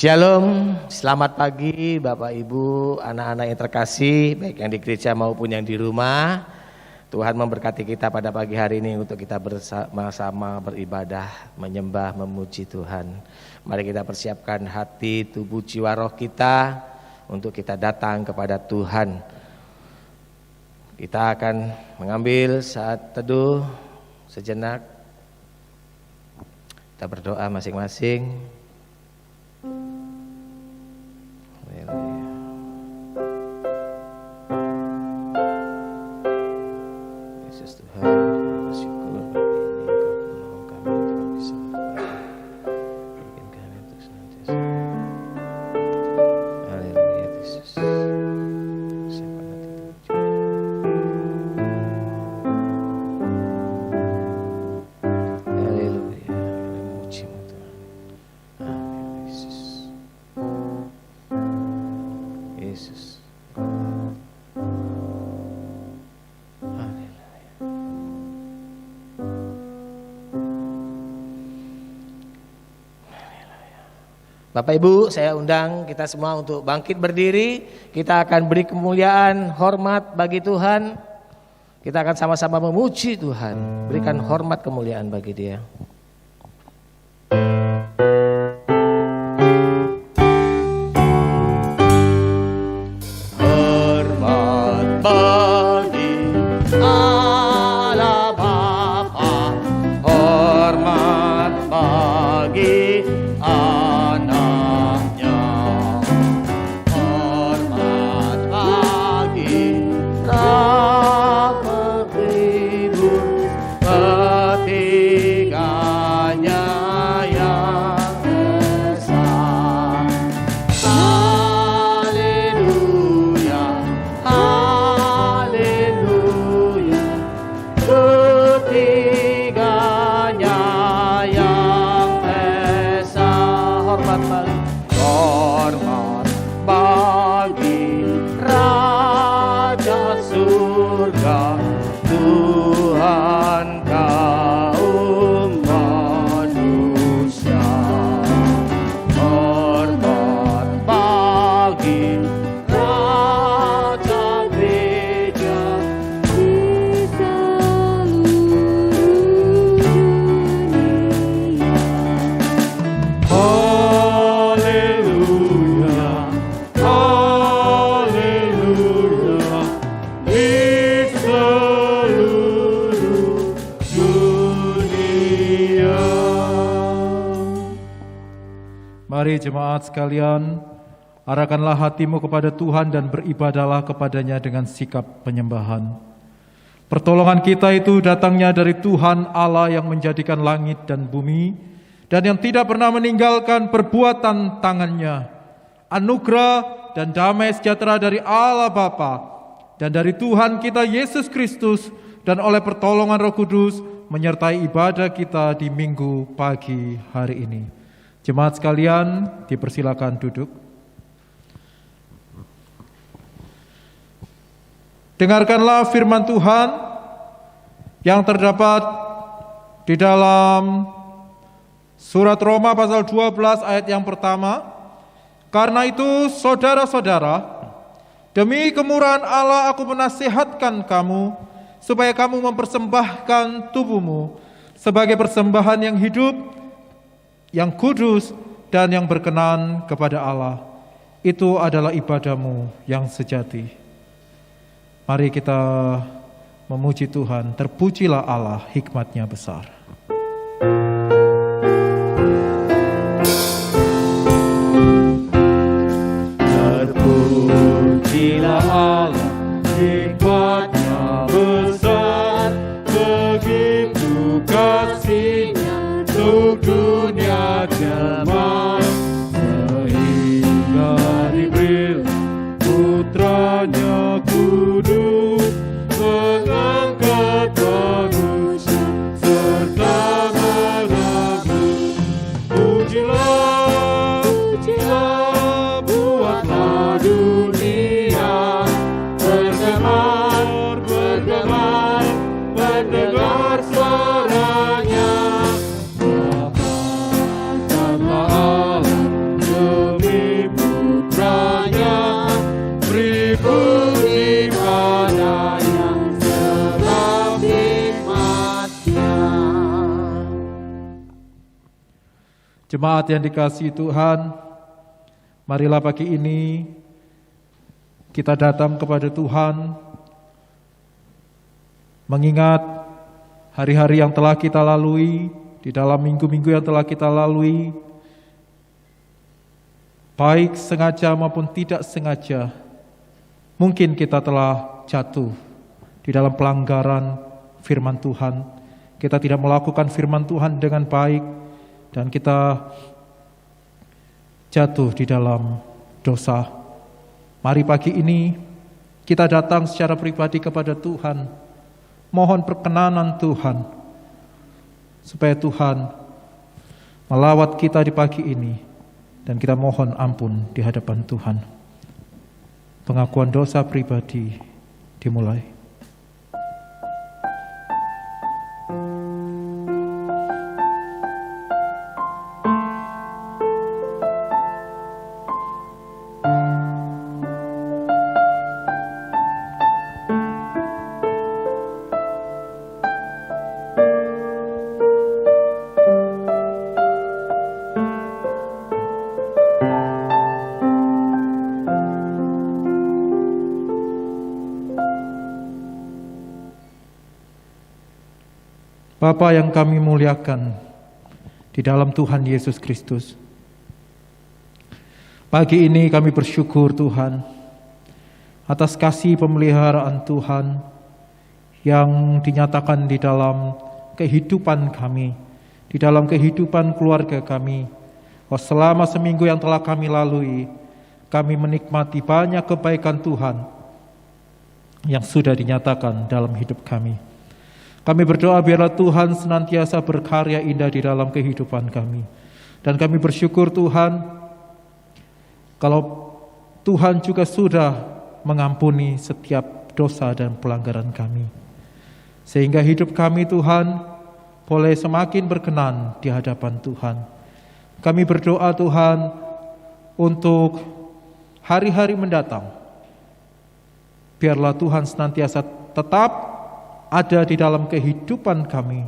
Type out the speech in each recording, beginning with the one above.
Shalom, selamat pagi Bapak Ibu, anak-anak yang terkasih, baik yang di gereja maupun yang di rumah. Tuhan memberkati kita pada pagi hari ini untuk kita bersama-sama beribadah, menyembah, memuji Tuhan. Mari kita persiapkan hati, tubuh, jiwa, roh kita untuk kita datang kepada Tuhan. Kita akan mengambil saat teduh sejenak. Kita berdoa masing-masing. Yesus Tuhan, bersyukur bagi ini Engkau menolong kami untuk bisa bikin kami untuk senantiasa. Haleluya Yesus. Siapa nanti terwujud. Haleluya, memuji-Mu Tuhan. Amin Yesus. Yesus. Bapak Ibu, saya undang kita semua untuk bangkit berdiri. Kita akan beri kemuliaan, hormat bagi Tuhan. Kita akan sama-sama memuji Tuhan. Berikan hormat kemuliaan bagi Dia. Hormat bagi Allah Bapa, hormat bagi Mari jemaat sekalian, arahkanlah hatimu kepada Tuhan dan beribadahlah kepadanya dengan sikap penyembahan. Pertolongan kita itu datangnya dari Tuhan Allah yang menjadikan langit dan bumi dan yang tidak pernah meninggalkan perbuatan tangannya. Anugerah dan damai sejahtera dari Allah Bapa dan dari Tuhan kita Yesus Kristus dan oleh pertolongan Roh Kudus menyertai ibadah kita di minggu pagi hari ini. Jemaat sekalian, dipersilakan duduk. Dengarkanlah firman Tuhan yang terdapat di dalam surat Roma pasal 12 ayat yang pertama. Karena itu, saudara-saudara, demi kemurahan Allah aku menasihatkan kamu supaya kamu mempersembahkan tubuhmu sebagai persembahan yang hidup, yang kudus dan yang berkenan kepada Allah. Itu adalah ibadahmu yang sejati. Mari kita memuji Tuhan. Terpujilah Allah, hikmat-Nya besar. Terpujilah Allah, hikmat-Nya besar, begitu kasih-Nya untuk dunia jaman, sehingga diberi putranya kudus, mengangkat manusia serta menebus. Pujilah, pujilah, buatlah dunia bergema, bergema, mendengar suaranya. Bapa, Allah, Jemaat yang dikasihi Tuhan, marilah pagi ini kita datang kepada Tuhan, mengingat hari-hari yang telah kita lalui, di dalam minggu-minggu yang telah kita lalui, baik sengaja maupun tidak sengaja, mungkin kita telah jatuh di dalam pelanggaran firman Tuhan. Kita tidak melakukan firman Tuhan dengan baik, dan kita jatuh di dalam dosa. Mari pagi ini kita datang secara pribadi kepada Tuhan, mohon perkenanan Tuhan, supaya Tuhan melawat kita di pagi ini, dan kita mohon ampun di hadapan Tuhan. Pengakuan dosa pribadi dimulai. Bapa yang kami muliakan di dalam Tuhan Yesus Kristus, pagi ini kami bersyukur Tuhan atas kasih pemeliharaan Tuhan yang dinyatakan di dalam kehidupan kami, di dalam kehidupan keluarga kami. Selama seminggu yang telah kami lalui, kami menikmati banyak kebaikan Tuhan yang sudah dinyatakan dalam hidup kami. Kami berdoa biarlah Tuhan senantiasa berkarya indah di dalam kehidupan kami. Dan kami bersyukur Tuhan, kalau Tuhan juga sudah mengampuni setiap dosa dan pelanggaran kami. Sehingga hidup kami Tuhan boleh semakin berkenan di hadapan Tuhan. Kami berdoa Tuhan untuk hari-hari mendatang. Biarlah Tuhan senantiasa tetap ada di dalam kehidupan kami,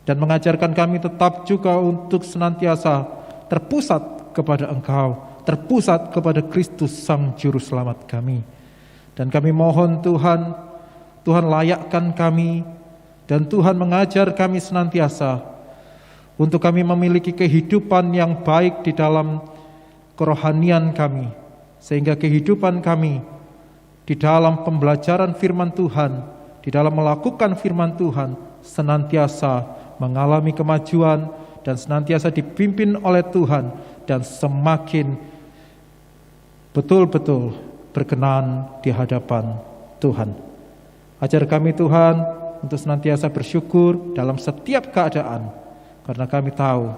dan mengajarkan kami tetap juga untuk senantiasa terpusat kepada Engkau, terpusat kepada Kristus Sang Juru Selamat kami. Dan kami mohon Tuhan, Tuhan layakkan kami, dan Tuhan mengajar kami senantiasa untuk kami memiliki kehidupan yang baik di dalam kerohanian kami, sehingga kehidupan kami di dalam pembelajaran firman Tuhan, di dalam melakukan firman Tuhan, senantiasa mengalami kemajuan dan senantiasa dipimpin oleh Tuhan, dan semakin betul-betul berkenan di hadapan Tuhan. Ajar kami Tuhan untuk senantiasa bersyukur dalam setiap keadaan, karena kami tahu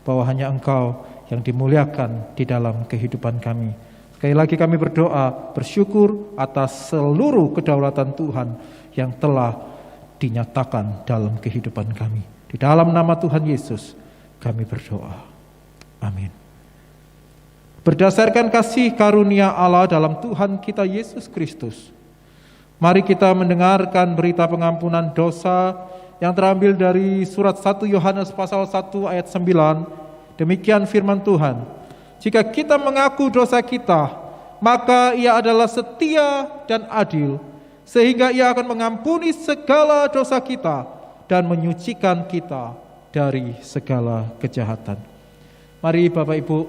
bahwa hanya Engkau yang dimuliakan di dalam kehidupan kami. Sekali lagi kami berdoa, bersyukur atas seluruh kedaulatan Tuhan yang telah dinyatakan dalam kehidupan kami. Di dalam nama Tuhan Yesus kami berdoa. Amin. Berdasarkan kasih karunia Allah dalam Tuhan kita Yesus Kristus, mari kita mendengarkan berita pengampunan dosa yang terambil dari surat 1 Yohanes pasal 1 ayat 9. Demikian firman Tuhan, jika kita mengaku dosa kita, maka Ia adalah setia dan adil, sehingga Ia akan mengampuni segala dosa kita dan menyucikan kita dari segala kejahatan. Mari Bapak Ibu,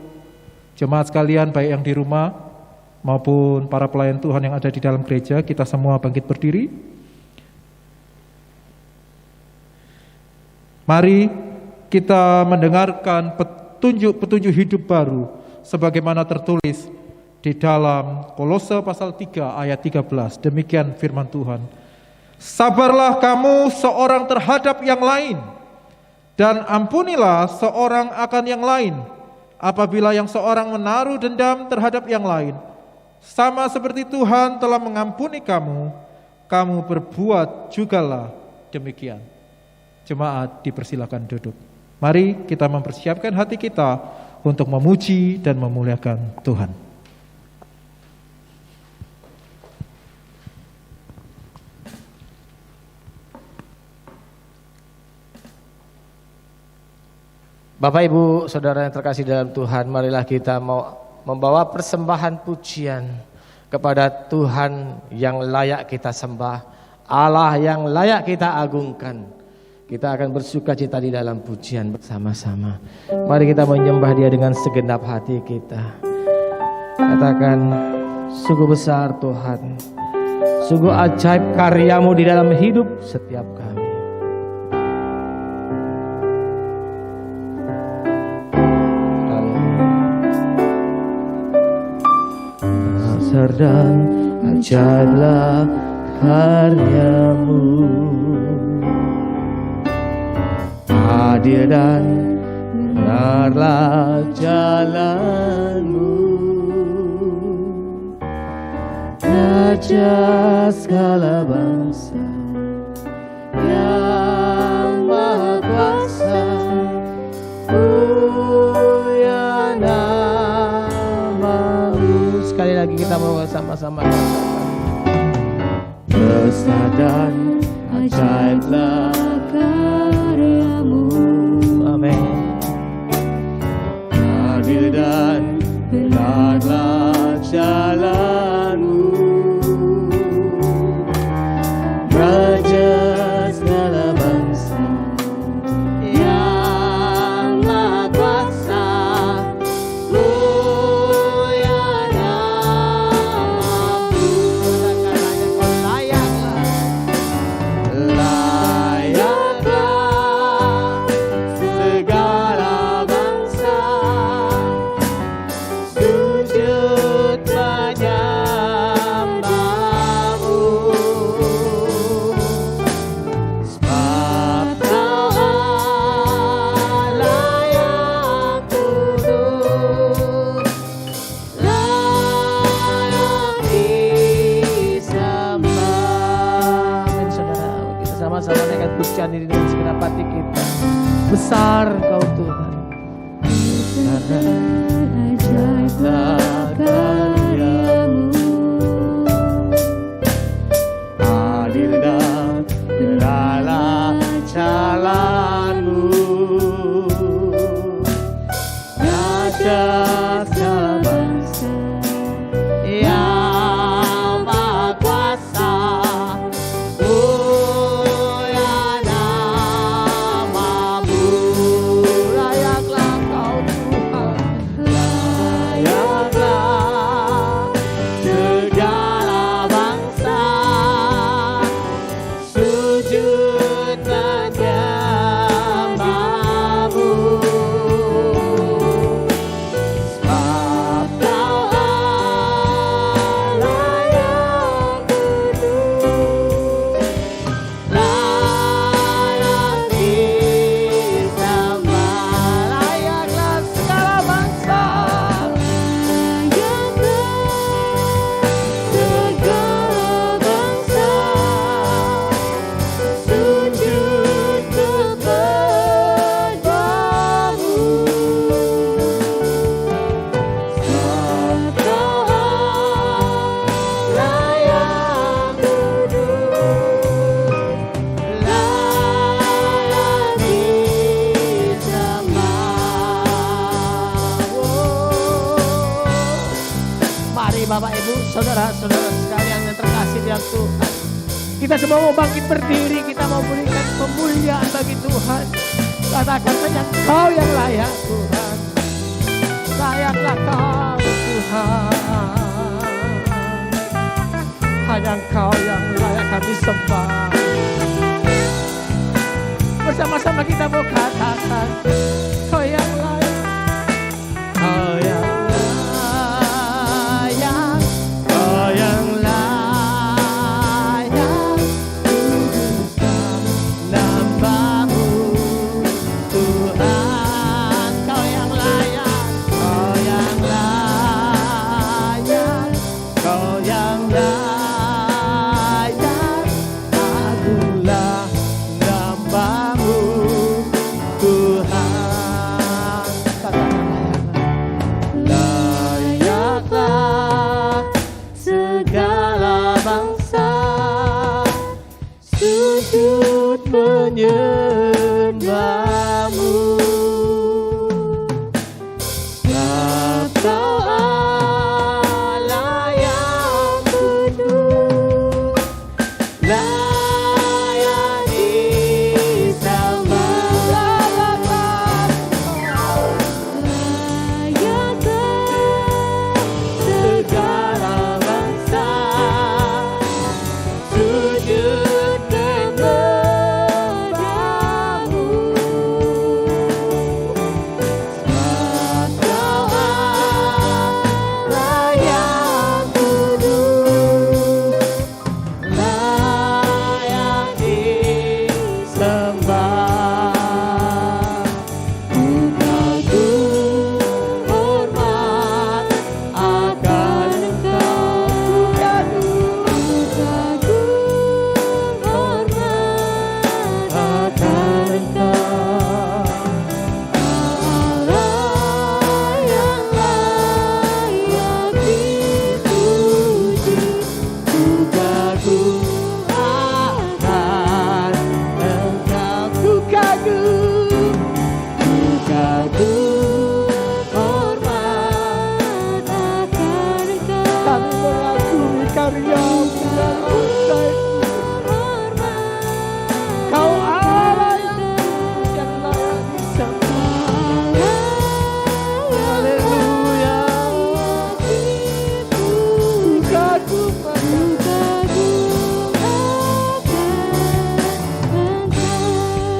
jemaat sekalian, baik yang di rumah maupun para pelayan Tuhan yang ada di dalam gereja, kita semua bangkit berdiri. Mari kita mendengarkan petunjuk-petunjuk hidup baru sebagaimana tertulis di dalam Kolose pasal 3 ayat 13. Demikian firman Tuhan. Sabarlah kamu seorang terhadap yang lain, dan ampunilah seorang akan yang lain. Apabila yang seorang menaruh dendam terhadap yang lain, sama seperti Tuhan telah mengampuni kamu, kamu berbuat jugalah demikian. Jemaat dipersilakan duduk. Mari kita mempersiapkan hati kita untuk memuji dan memuliakan Tuhan. Bapak Ibu Saudara yang terkasih dalam Tuhan, marilah kita mau membawa persembahan pujian kepada Tuhan yang layak kita sembah, Allah yang layak kita agungkan. Kita akan bersuka cita di dalam pujian bersama-sama. Mari kita menyembah Dia dengan segenap hati kita. Katakan, sungguh besar Tuhan, sungguh ajaib karya-Mu di dalam hidup setiap kami. Besar dan ajaiblah karya-Mu, adil dan benarlah jalan-Mu, Raja segala bangsa yang Maha Kuasa, punya nama-Mu. Sekali lagi kita mau sama-sama katakan, besar dan ajaiblah karya-Mu. Amin. Adil dan benarlah jalan-Mu, Raja segala bangsa yang Maha Kuasa, punya nama-Mu. Layaklah segala bangsa sujud menyembah-Mu, sebab Kau Allah yang kudus, layak disembah. Amin saudara, kita sama-sama naikkan pujian ini dengan segenap hati kita. Besar Kau Tuhan, besar dan ajaiblah karya-Mu, adil dan benarlah jalan-Mu, Raja segala bangsa yang Maha Kuasa, punya nama-Mu. Layaklah Kau Tuhan, layaklah segala bangsa sujud menyembah-Mu, sebab Kau Allah yang kudus, layak disembah. Layaklah segala bangsa, segala bangsa sujud kepada-Mu, sebab Kau Allah yang kudus, layak disembah. Mari Bapak Ibu Saudara-saudara sekalian yang terkasih di dalam Tuhan, kita semua mau bangkit berdiri, kita mau berikan pemuliaan bagi Tuhan. Katakan hanya Kau yang layak Tuhan, layaklah Kau Tuhan, hanya Kau yang layak kami sembah. Bersama-sama kita mau katakan, Kau yang layak, Kau yang layak, Kau yang layak, kuduskan nama-Mu Tuhan. Kau yang layak, Kau yang layak, Kau yang layak, agunglah nama-Mu Tuhan. Layaklah segala bangsa sujud menyembah-Mu, Kau Allah yang layak disembah. Haleluya.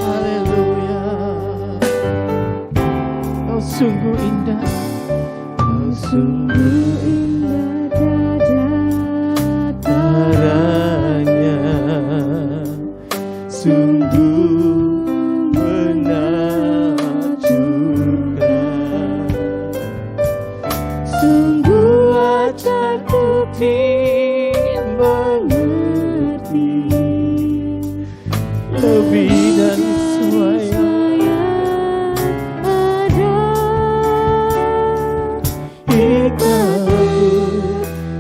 Haleluya. Kau sungguh indah. Kau sungguh darahnya, sungguh menakjubkan, sungguh ajar putih mengerti lebih dari semua yang ada. Hikmatmu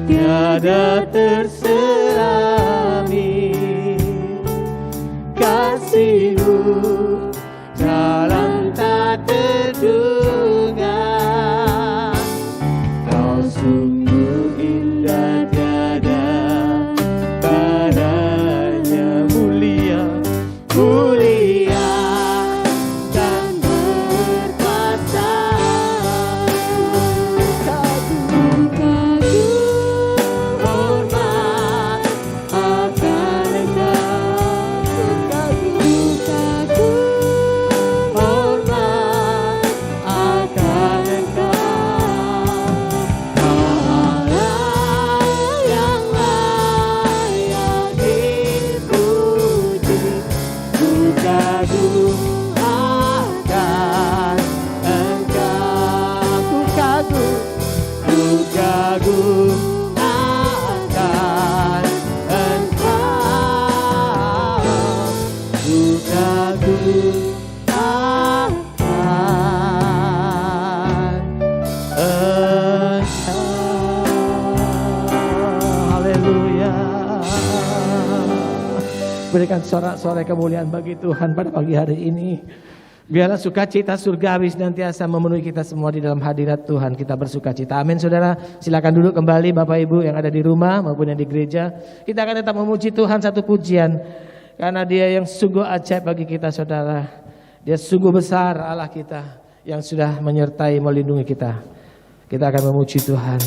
tiada terserami, kasihmu dalam tak terduga. Kau sungguh indah tiada padanya, mulia, mulia dan berkuasa. Hormat akan Engkau, hormat akan Engkau. Kau Allah yang layak dipuji, ku kagum akan Engkau, ku kagum akan Engkau, ku kagum akan Engkau. Haleluya. Berikan sorak-sorai kemuliaan bagi Tuhan pada pagi hari ini. Biarlah sukacita surgawi senantiasa memenuhi kita semua di dalam hadirat Tuhan. Kita bersukacita. Amin, saudara. Silakan duduk kembali Bapak Ibu yang ada di rumah maupun yang di gereja. Kita akan tetap memuji Tuhan satu pujian, karena Dia yang sungguh ajaib bagi kita, saudara. Dia sungguh besar Allah kita yang sudah menyertai melindungi kita. Kita akan memuji Tuhan.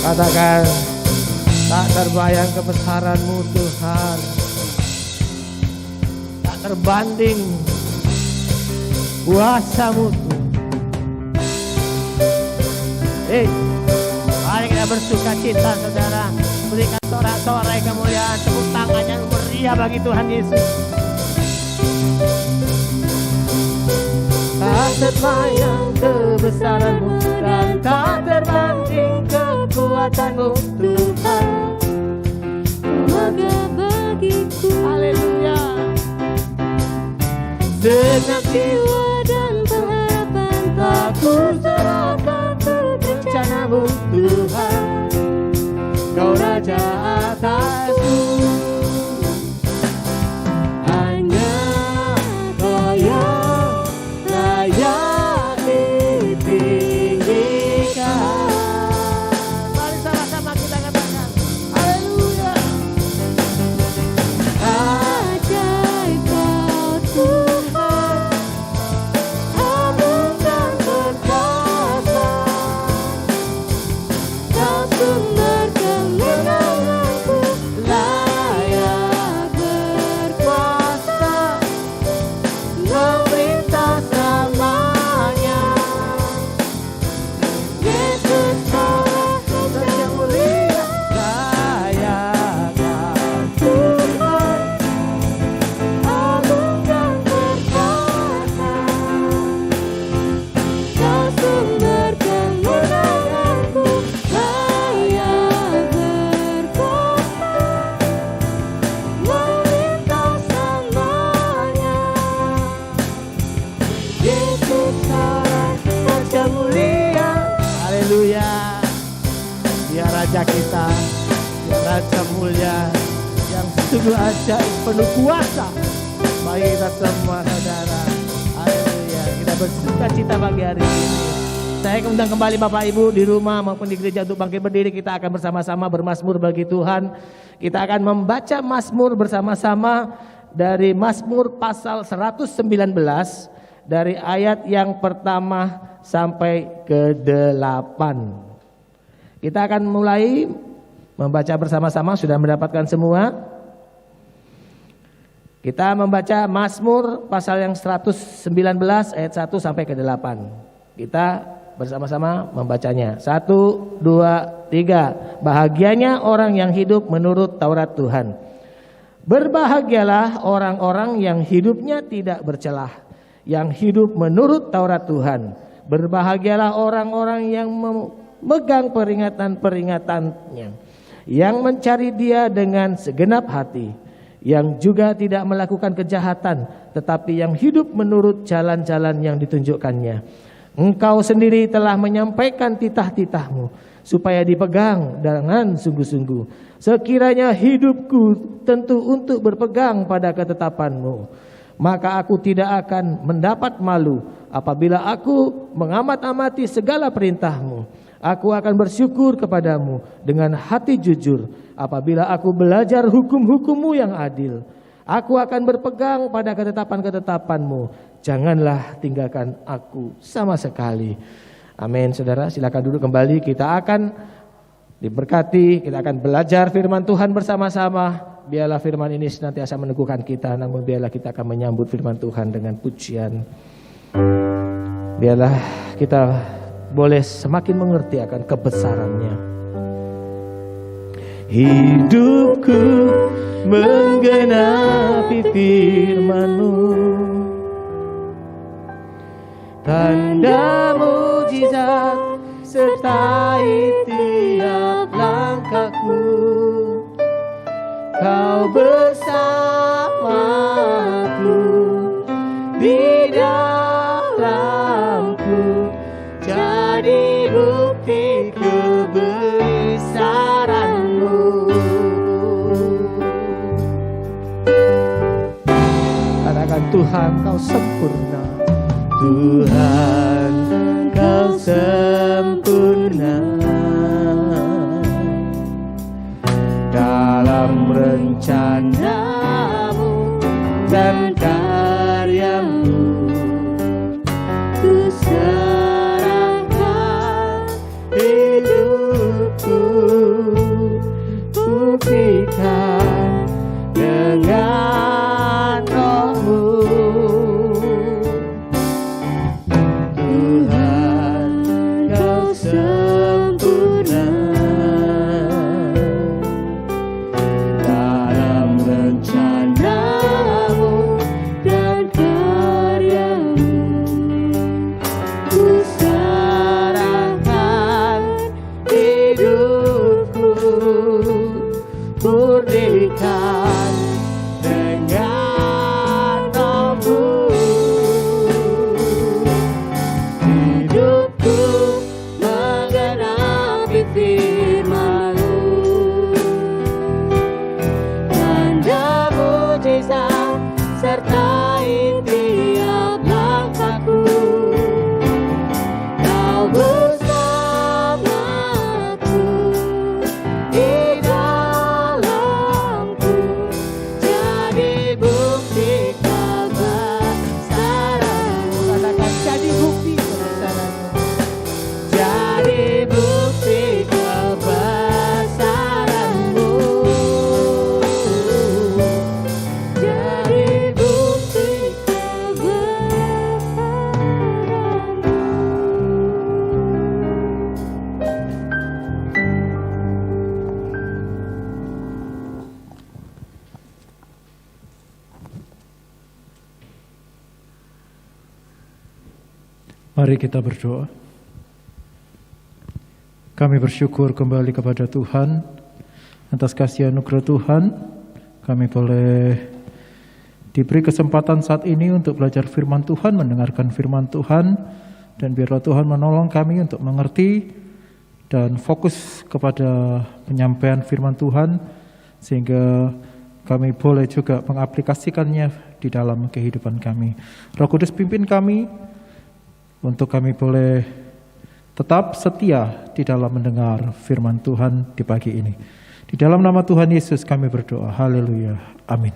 Katakan, tak terbayang kebesaran-Mu Tuhan, tak terbanding kuasa-Mu Tuhan. Mari kita bersukacita, saudara. Berikan sorak-sorai kemuliaan, tepuk tangan yang meriah bagi Tuhan Yesus. Tak terbayang kebesaran-Mu dan tak terbanding kekuatan-Mu Tuhan. Maka bagiku Haleluya. segenap jiwa dan pengharapan tak Aku serahkan rencana-Mu Tuhan. Kau Raja atasku, hanya Kau yang layak ditinggikan. Mari sama-sama kita katakan, haleluya. ajaib Kau Tuhan, agung dan perkasa. Kau sumber kemenanganku, Layak berkuasa, memerintah selamanya. Yesus Allah Yang mulia, layak Tuhan, agung dan perkasa. Kau sumber kemenanganku, layak berkuasa, memerintah selamanya. Yesus Allah Raja mulia. Haleluya. Dia Raja kita, Dia Raja mulia, yang sungguh ajaib, penuh kuasa bagi kita semua, saudara. Haleluya. Kita bersukacita pagi hari ini. Saya undang kembali Bapak Ibu di rumah maupun di gereja untuk bangkit berdiri. Kita akan bersama-sama bermazmur bagi Tuhan. Kita akan membaca mazmur bersama-sama dari Mazmur pasal 119 dari ayat yang pertama sampai ke-8. Kita akan mulai membaca bersama-sama, sudah mendapatkan semua. Kita membaca Mazmur pasal yang 119 ayat 1 sampai ke-8. Kita bersama-sama membacanya. 1, 2, 3. Bahagianya orang yang hidup menurut Taurat Tuhan. Berbahagialah orang-orang yang hidupnya tidak bercelah, yang hidup menurut Taurat Tuhan. Berbahagialah orang-orang yang memegang peringatan-peringatannya, yang mencari Dia dengan segenap hati, yang juga tidak melakukan kejahatan, tetapi yang hidup menurut jalan-jalan yang ditunjukkannya. Engkau sendiri telah menyampaikan titah-titahmu supaya dipegang dengan sungguh-sungguh. Sekiranya hidupku tentu untuk berpegang pada ketetapanmu, maka aku tidak akan mendapat malu apabila aku mengamat-amati segala perintahmu. Aku akan bersyukur kepadamu dengan hati jujur apabila aku belajar hukum-hukummu yang adil. Aku akan berpegang pada ketetapan-ketetapanmu. Janganlah tinggalkan aku sama sekali. Amin. Saudara, silakan duduk kembali. Kita akan diberkati, kita akan belajar firman Tuhan bersama-sama. Biarlah firman ini senantiasa meneguhkan kita, namun biarlah kita akan menyambut firman Tuhan dengan pujian. Biarlah kita boleh semakin mengerti akan kebesarannya. Hidupku menggenapi firman-Mu, tanda mujizat sertai tiap langkahku. Kau bersamaku di dalamku, jadi bukti kebesaran-Mu. Katakan, Tuhan, Kau sempurna. Tuhan, Kau sempurna dalam rencana-Mu dan karya-Mu. Ku serahkan hidupku, buktikan dengan Roh-Mu. Tuhan, Kau sempurna dalam rencana-Mu dan karya-Mu. Ku serahkan hidupku, murnikan dengan Roh-Mu. Hidupku menggenapi firman-Mu, tanda mujizat sertai tiap langkahku. Kau bersamaku di dalamku, jadi bukti kebesaran-Mu. Katakan, jadi bukti kebesaran-Mu. Jadi bukti kebesaran-Mu. Jadi bukti Mari kita berdoa. Kami bersyukur kembali kepada Tuhan atas kasih anugerah Tuhan. Kami boleh diberi kesempatan saat ini untuk belajar firman Tuhan, mendengarkan firman Tuhan, dan biarlah Tuhan menolong kami untuk mengerti dan fokus kepada penyampaian firman Tuhan, sehingga kami boleh juga mengaplikasikannya di dalam kehidupan kami. Roh Kudus pimpin kami untuk kami boleh tetap setia di dalam mendengar firman Tuhan di pagi ini. Di dalam nama Tuhan Yesus kami berdoa. Haleluya. Amin.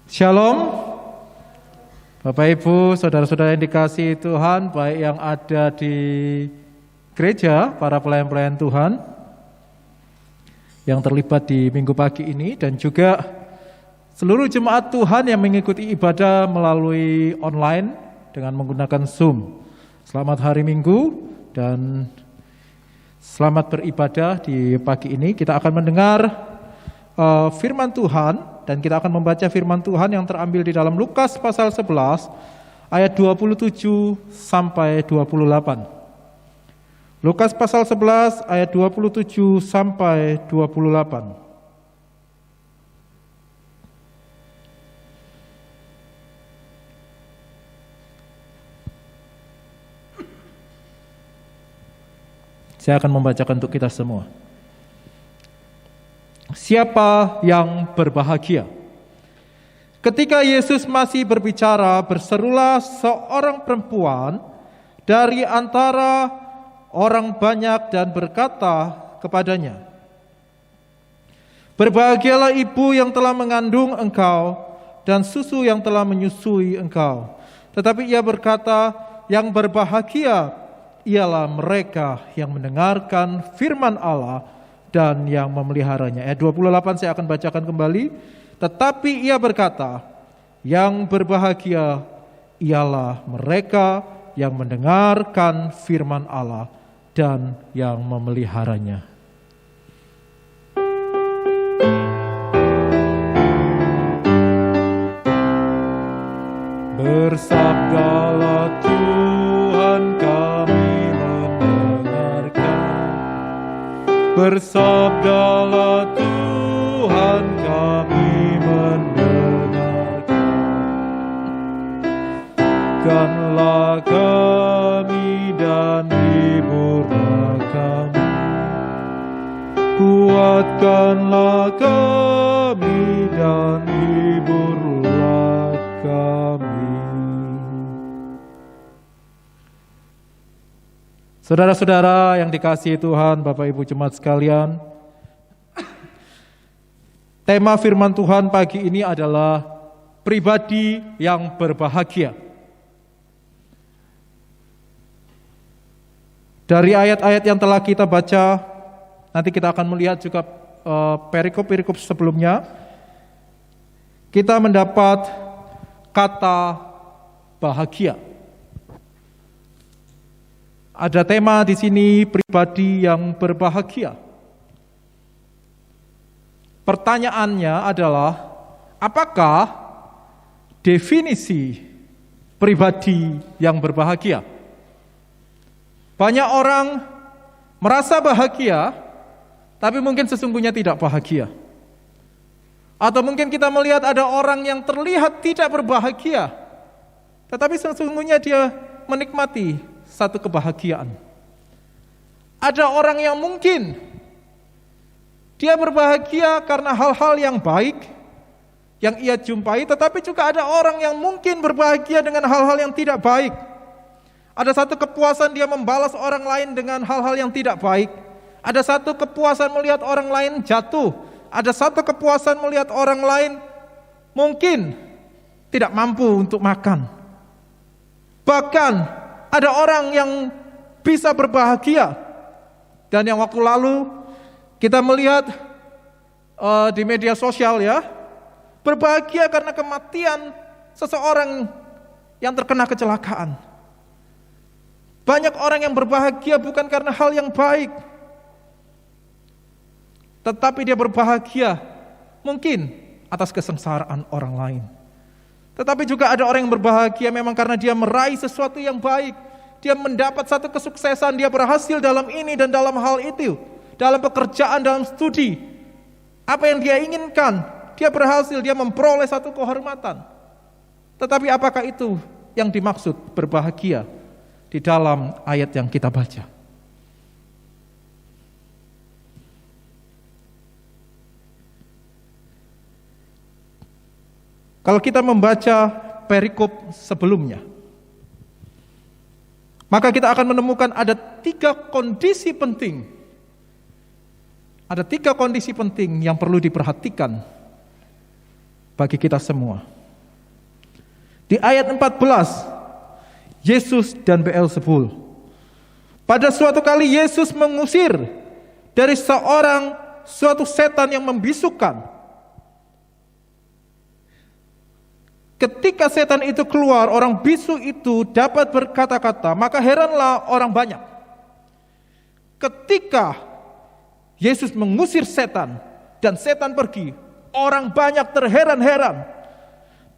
Shalom. Bapak Ibu, saudara-saudara yang dikasihi Tuhan, baik yang ada di gereja, para pelayan-pelayan Tuhan yang terlibat di minggu pagi ini, dan juga seluruh jemaat Tuhan yang mengikuti ibadah melalui online dengan menggunakan Zoom. Selamat hari Minggu dan selamat beribadah di pagi ini. Kita akan mendengar firman Tuhan. Dan kita akan membaca firman Tuhan yang terambil di dalam Lukas pasal 11 ayat 27 sampai 28. Lukas pasal 11 ayat 27 sampai 28. Saya akan membacakan untuk kita semua. Siapa yang berbahagia? Ketika Yesus masih berbicara, berserulah seorang perempuan dari antara orang banyak dan berkata kepadanya, "Berbahagialah ibu yang telah mengandung engkau dan susu yang telah menyusui engkau." Tetapi ia berkata, "Yang berbahagia ialah mereka yang mendengarkan firman Allah dan yang memeliharanya." Ayat 28 saya akan bacakan kembali. Tetapi ia berkata, yang berbahagia ialah mereka yang mendengarkan firman Allah dan yang memeliharanya. Bersabdalah Tuhan, kami mendengarkan. Bersabdalah Tuhan, kami mendengarkan. Kuatkanlah kami dan hiburlah kami. Kuatkanlah kami dan hiburlah kami. Saudara-saudara yang dikasihi Tuhan, Bapak Ibu jemaat sekalian, tema firman Tuhan pagi ini adalah pribadi yang berbahagia. Dari ayat-ayat yang telah kita baca, nanti kita akan melihat juga perikop-perikop sebelumnya, kita mendapat kata bahagia. Ada tema di sini, pribadi yang berbahagia. Pertanyaannya adalah, apakah definisi pribadi yang berbahagia? Banyak orang merasa bahagia, tapi mungkin sesungguhnya tidak bahagia. Atau mungkin kita melihat ada orang yang terlihat tidak berbahagia, tetapi sesungguhnya dia menikmati satu kebahagiaan. Ada orang yang mungkin dia berbahagia karena hal-hal yang baik yang ia jumpai, tetapi juga ada orang yang mungkin berbahagia dengan hal-hal yang tidak baik. Ada satu kepuasan dia membalas orang lain dengan hal-hal yang tidak baik. Ada satu kepuasan melihat orang lain jatuh. Ada satu kepuasan melihat orang lain mungkin tidak mampu untuk makan. Bahkan ada orang yang bisa berbahagia. Dan yang waktu lalu kita melihat di media sosial ya, berbahagia karena kematian seseorang yang terkena kecelakaan. Banyak orang yang berbahagia bukan karena hal yang baik, tetapi dia berbahagia mungkin atas kesengsaraan orang lain. Tetapi juga ada orang yang berbahagia memang karena dia meraih sesuatu yang baik. Dia mendapat satu kesuksesan, dia berhasil dalam ini dan dalam hal itu. Dalam pekerjaan, dalam studi. Apa yang dia inginkan, dia berhasil, dia memperoleh satu kehormatan. Tetapi apakah itu yang dimaksud berbahagia di dalam ayat yang kita baca? Kalau kita membaca perikop sebelumnya, maka kita akan menemukan ada 3 kondisi penting. Ada 3 kondisi penting yang perlu diperhatikan bagi kita semua. Di ayat 14, Yesus dan Beelzebul. Pada suatu kali Yesus mengusir dari suatu setan yang membisukan. Ketika setan itu keluar, orang bisu itu dapat berkata-kata, maka heranlah orang banyak. Ketika Yesus mengusir setan dan setan pergi, orang banyak terheran-heran.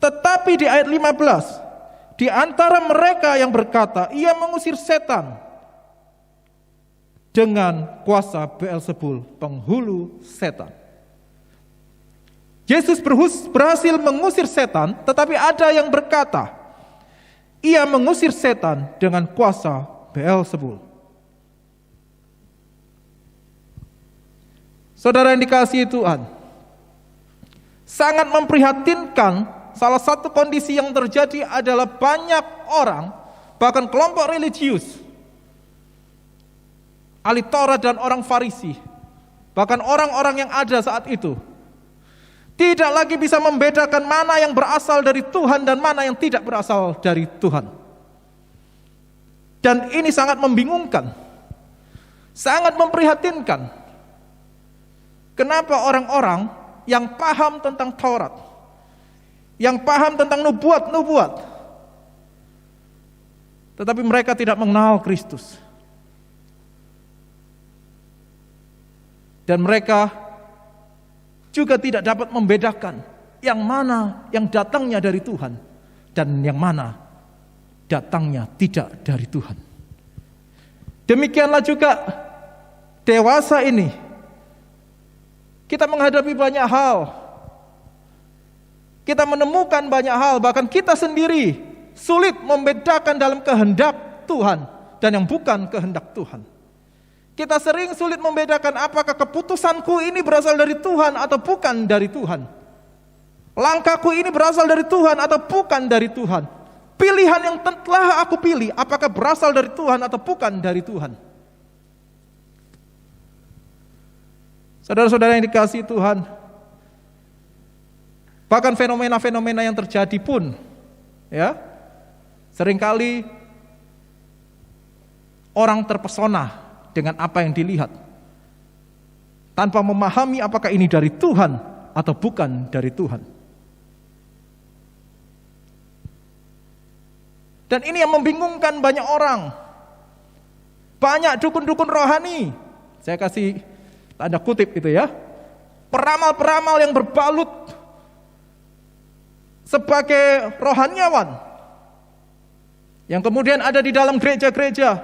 Tetapi di ayat 15, di antara mereka yang berkata, ia mengusir setan dengan kuasa Beelzebul, penghulu setan. Yesus berhasil mengusir setan, tetapi ada yang berkata, ia mengusir setan dengan kuasa Beelzebul. Saudara yang dikasihi Tuhan, sangat memprihatinkan. Salah satu kondisi yang terjadi adalah banyak orang, bahkan kelompok religius, ahli Taurat dan orang Farisi, bahkan orang-orang yang ada saat itu, tidak lagi bisa membedakan mana yang berasal dari Tuhan dan mana yang tidak berasal dari Tuhan. Dan ini sangat membingungkan, sangat memprihatinkan. Kenapa orang-orang yang paham tentang Taurat, yang paham tentang nubuat-nubuat, tetapi mereka tidak mengenal Kristus. Dan mereka juga tidak dapat membedakan yang mana yang datangnya dari Tuhan dan yang mana datangnya tidak dari Tuhan. Demikianlah juga dewasa ini, kita menghadapi banyak hal, kita menemukan banyak hal, bahkan kita sendiri sulit membedakan dalam kehendak Tuhan dan yang bukan kehendak Tuhan. Kita sering sulit membedakan apakah keputusanku ini berasal dari Tuhan atau bukan dari Tuhan. Langkahku ini berasal dari Tuhan atau bukan dari Tuhan. Pilihan yang telah aku pilih, apakah berasal dari Tuhan atau bukan dari Tuhan. Saudara-saudara yang dikasihi Tuhan, bahkan fenomena-fenomena yang terjadi pun, ya, seringkali orang terpesona dengan apa yang dilihat, tanpa memahami apakah ini dari Tuhan atau bukan dari Tuhan. Dan ini yang membingungkan banyak orang. Banyak dukun-dukun rohani, saya kasih tanda kutip itu ya, peramal-peramal yang berbalut sebagai rohaniawan, yang kemudian ada di dalam gereja-gereja,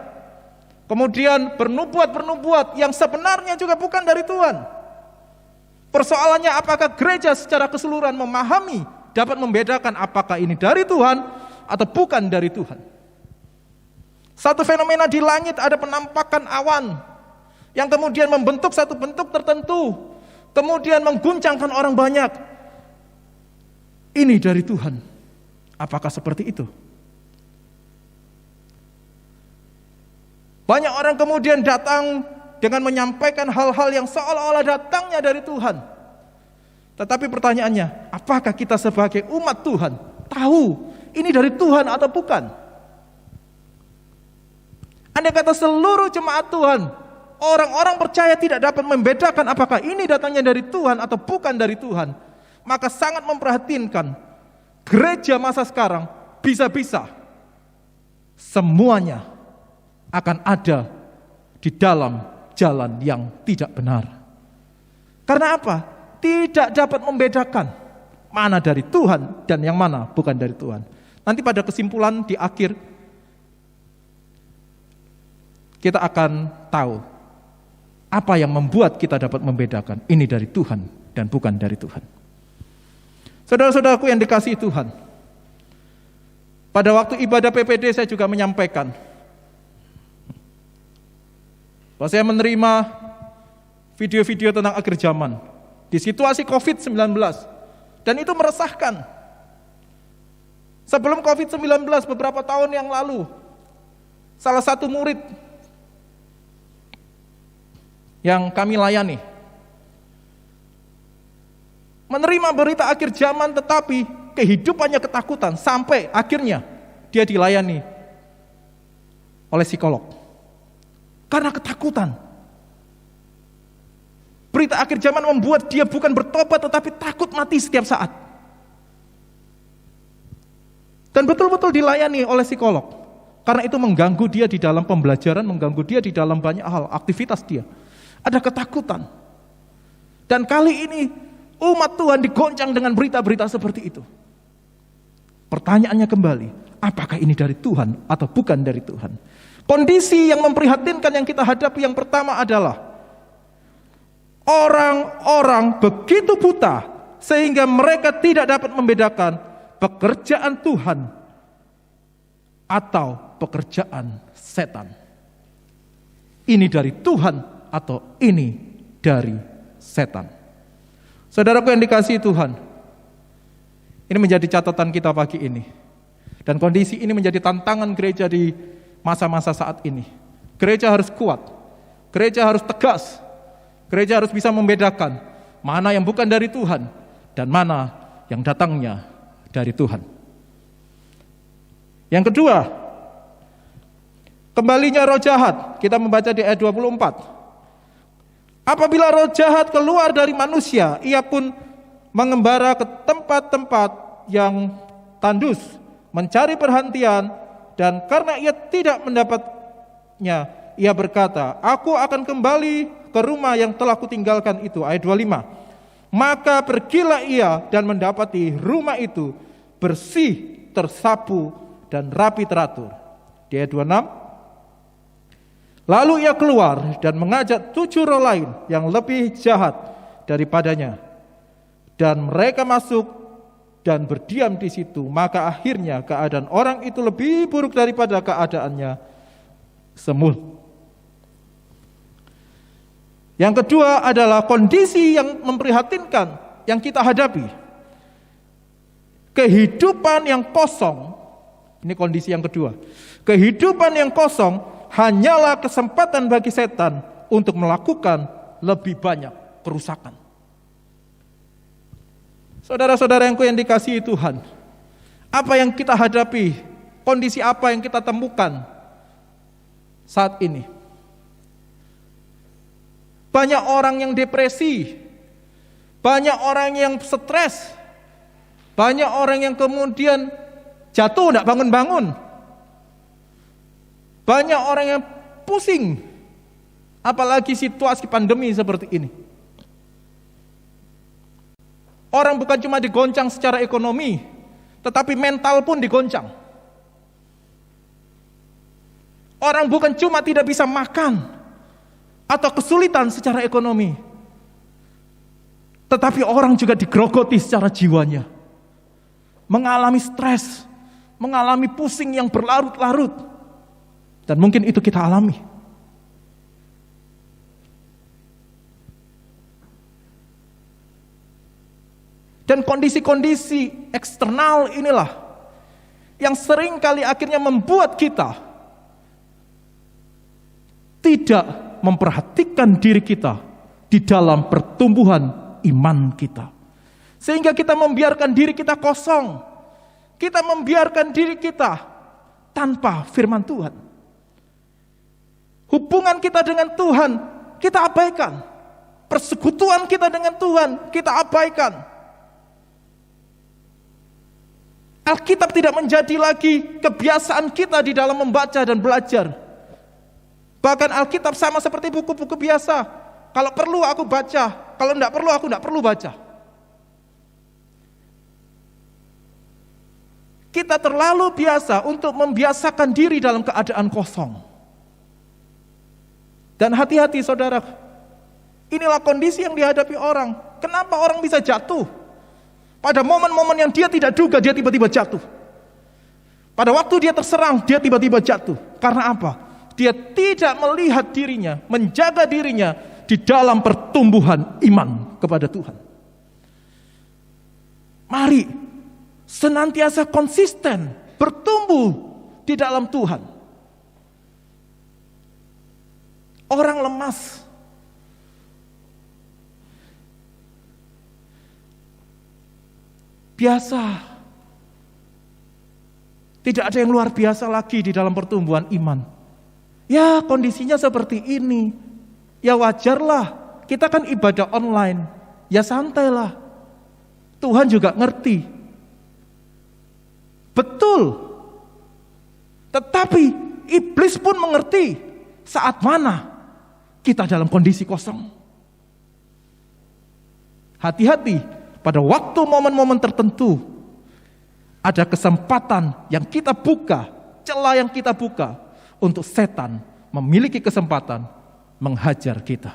kemudian bernubuat-bernubuat yang sebenarnya juga bukan dari Tuhan. Persoalannya apakah gereja secara keseluruhan memahami, dapat membedakan apakah ini dari Tuhan atau bukan dari Tuhan. Satu fenomena di langit, ada penampakan awan yang kemudian membentuk satu bentuk tertentu, kemudian mengguncangkan orang banyak. Ini dari Tuhan. Apakah seperti itu? Banyak orang kemudian datang dengan menyampaikan hal-hal yang seolah-olah datangnya dari Tuhan. Tetapi pertanyaannya, apakah kita sebagai umat Tuhan tahu ini dari Tuhan atau bukan? Andai kata seluruh jemaat Tuhan, orang-orang percaya tidak dapat membedakan apakah ini datangnya dari Tuhan atau bukan dari Tuhan, maka sangat memprihatinkan. Gereja masa sekarang bisa-bisa semuanya akan ada di dalam jalan yang tidak benar. Karena apa? Tidak dapat membedakan mana dari Tuhan dan yang mana bukan dari Tuhan. Nanti pada kesimpulan di akhir kita akan tahu apa yang membuat kita dapat membedakan ini dari Tuhan dan bukan dari Tuhan. Saudara-saudaraku yang dikasihi Tuhan, pada waktu ibadah PPD saya juga menyampaikan bahwa saya menerima video-video tentang akhir zaman di situasi COVID-19, dan itu meresahkan. Sebelum COVID-19 beberapa tahun yang lalu, salah satu murid yang kami layani menerima berita akhir zaman, tetapi kehidupannya ketakutan sampai akhirnya dia dilayani oleh psikolog karena ketakutan. Berita akhir zaman membuat dia bukan bertobat tetapi takut mati setiap saat, dan betul-betul dilayani oleh psikolog. Karena itu mengganggu dia di dalam pembelajaran, mengganggu dia di dalam banyak hal, aktivitas dia. Ada ketakutan. Dan kali ini umat Tuhan digoncang dengan berita-berita seperti itu. Pertanyaannya kembali, apakah ini dari Tuhan atau bukan dari Tuhan? Kondisi yang memprihatinkan yang kita hadapi yang pertama adalah orang-orang begitu buta sehingga mereka tidak dapat membedakan pekerjaan Tuhan atau pekerjaan setan. Ini dari Tuhan atau ini dari setan. Saudaraku yang dikasihi Tuhan, ini menjadi catatan kita pagi ini. Dan kondisi ini menjadi tantangan gereja di masa-masa saat ini. Gereja harus kuat, gereja harus tegas, gereja harus bisa membedakan mana yang bukan dari Tuhan dan mana yang datangnya dari Tuhan. Yang kedua, kembalinya roh jahat. Kita membaca di ayat 24. Apabila roh jahat keluar dari manusia, ia pun mengembara ke tempat-tempat yang tandus, mencari perhentian, dan karena ia tidak mendapatnya, ia berkata, aku akan kembali ke rumah yang telah kutinggalkan itu. Ayat 25. Maka pergilah ia dan mendapati rumah itu bersih, tersapu, dan rapi teratur. Di ayat 26. Lalu ia keluar dan mengajak 7 roh lain yang lebih jahat daripadanya. Dan mereka masuk dan berdiam di situ. Maka akhirnya keadaan orang itu lebih buruk daripada keadaannya semula. Yang kedua adalah kondisi yang memprihatinkan yang kita hadapi. Kehidupan yang kosong. Ini kondisi yang kedua. Kehidupan yang kosong hanyalah kesempatan bagi setan untuk melakukan lebih banyak kerusakan. Saudara-saudaraku yang dikasihi Tuhan, apa yang kita hadapi, kondisi apa yang kita temukan saat ini? Banyak orang yang depresi, banyak orang yang stres, banyak orang yang kemudian jatuh tidak bangun-bangun, banyak orang yang pusing, apalagi situasi pandemi seperti ini. Orang bukan cuma digoncang secara ekonomi, tetapi mental pun digoncang. Orang bukan cuma tidak bisa makan atau kesulitan secara ekonomi, tetapi orang juga digerogoti secara jiwanya, mengalami stres, mengalami pusing yang berlarut-larut. Dan mungkin itu kita alami. Dan kondisi-kondisi eksternal inilah yang sering kali akhirnya membuat kita tidak memperhatikan diri kita di dalam pertumbuhan iman kita. Sehingga kita membiarkan diri kita kosong. Kita membiarkan diri kita tanpa firman Tuhan. Hubungan kita dengan Tuhan kita abaikan. Persekutuan kita dengan Tuhan kita abaikan. Alkitab tidak menjadi lagi kebiasaan kita di dalam membaca dan belajar. Bahkan Alkitab sama seperti buku-buku biasa. Kalau perlu aku baca, kalau tidak perlu aku tidak perlu baca. Kita terlalu biasa untuk membiasakan diri dalam keadaan kosong. Dan hati-hati saudara, inilah kondisi yang dihadapi orang. Kenapa orang bisa jatuh? Pada momen-momen yang dia tidak duga, dia tiba-tiba jatuh. Pada waktu dia terserang, dia tiba-tiba jatuh. Karena apa? Dia tidak melihat dirinya, menjaga dirinya di dalam pertumbuhan iman kepada Tuhan. Mari senantiasa konsisten bertumbuh di dalam Tuhan. Orang lemas, biasa. Tidak ada yang luar biasa lagi di dalam pertumbuhan iman. Ya, kondisinya seperti ini. Ya wajarlah, kita kan ibadah online. Ya santailah. Tuhan juga ngerti. Betul. Tetapi iblis pun mengerti saat mana kita dalam kondisi kosong. Hati-hati, pada waktu momen-momen tertentu ada kesempatan yang kita buka, celah yang kita buka untuk setan memiliki kesempatan menghajar kita.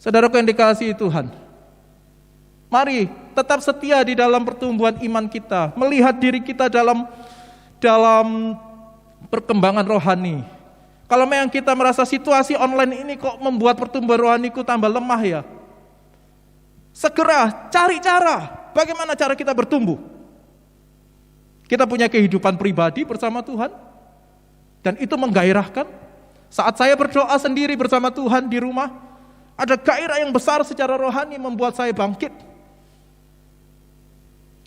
Saudaraku yang dikasihi Tuhan, mari tetap setia di dalam pertumbuhan iman kita, melihat diri kita dalam perkembangan rohani. Kalau memang kita merasa situasi online ini kok membuat pertumbuhan rohaniku tambah lemah ya, segera cari cara bagaimana cara kita bertumbuh. Kita punya kehidupan pribadi bersama Tuhan, dan itu menggairahkan. Saat saya berdoa sendiri bersama Tuhan di rumah, ada gairah yang besar secara rohani membuat saya bangkit.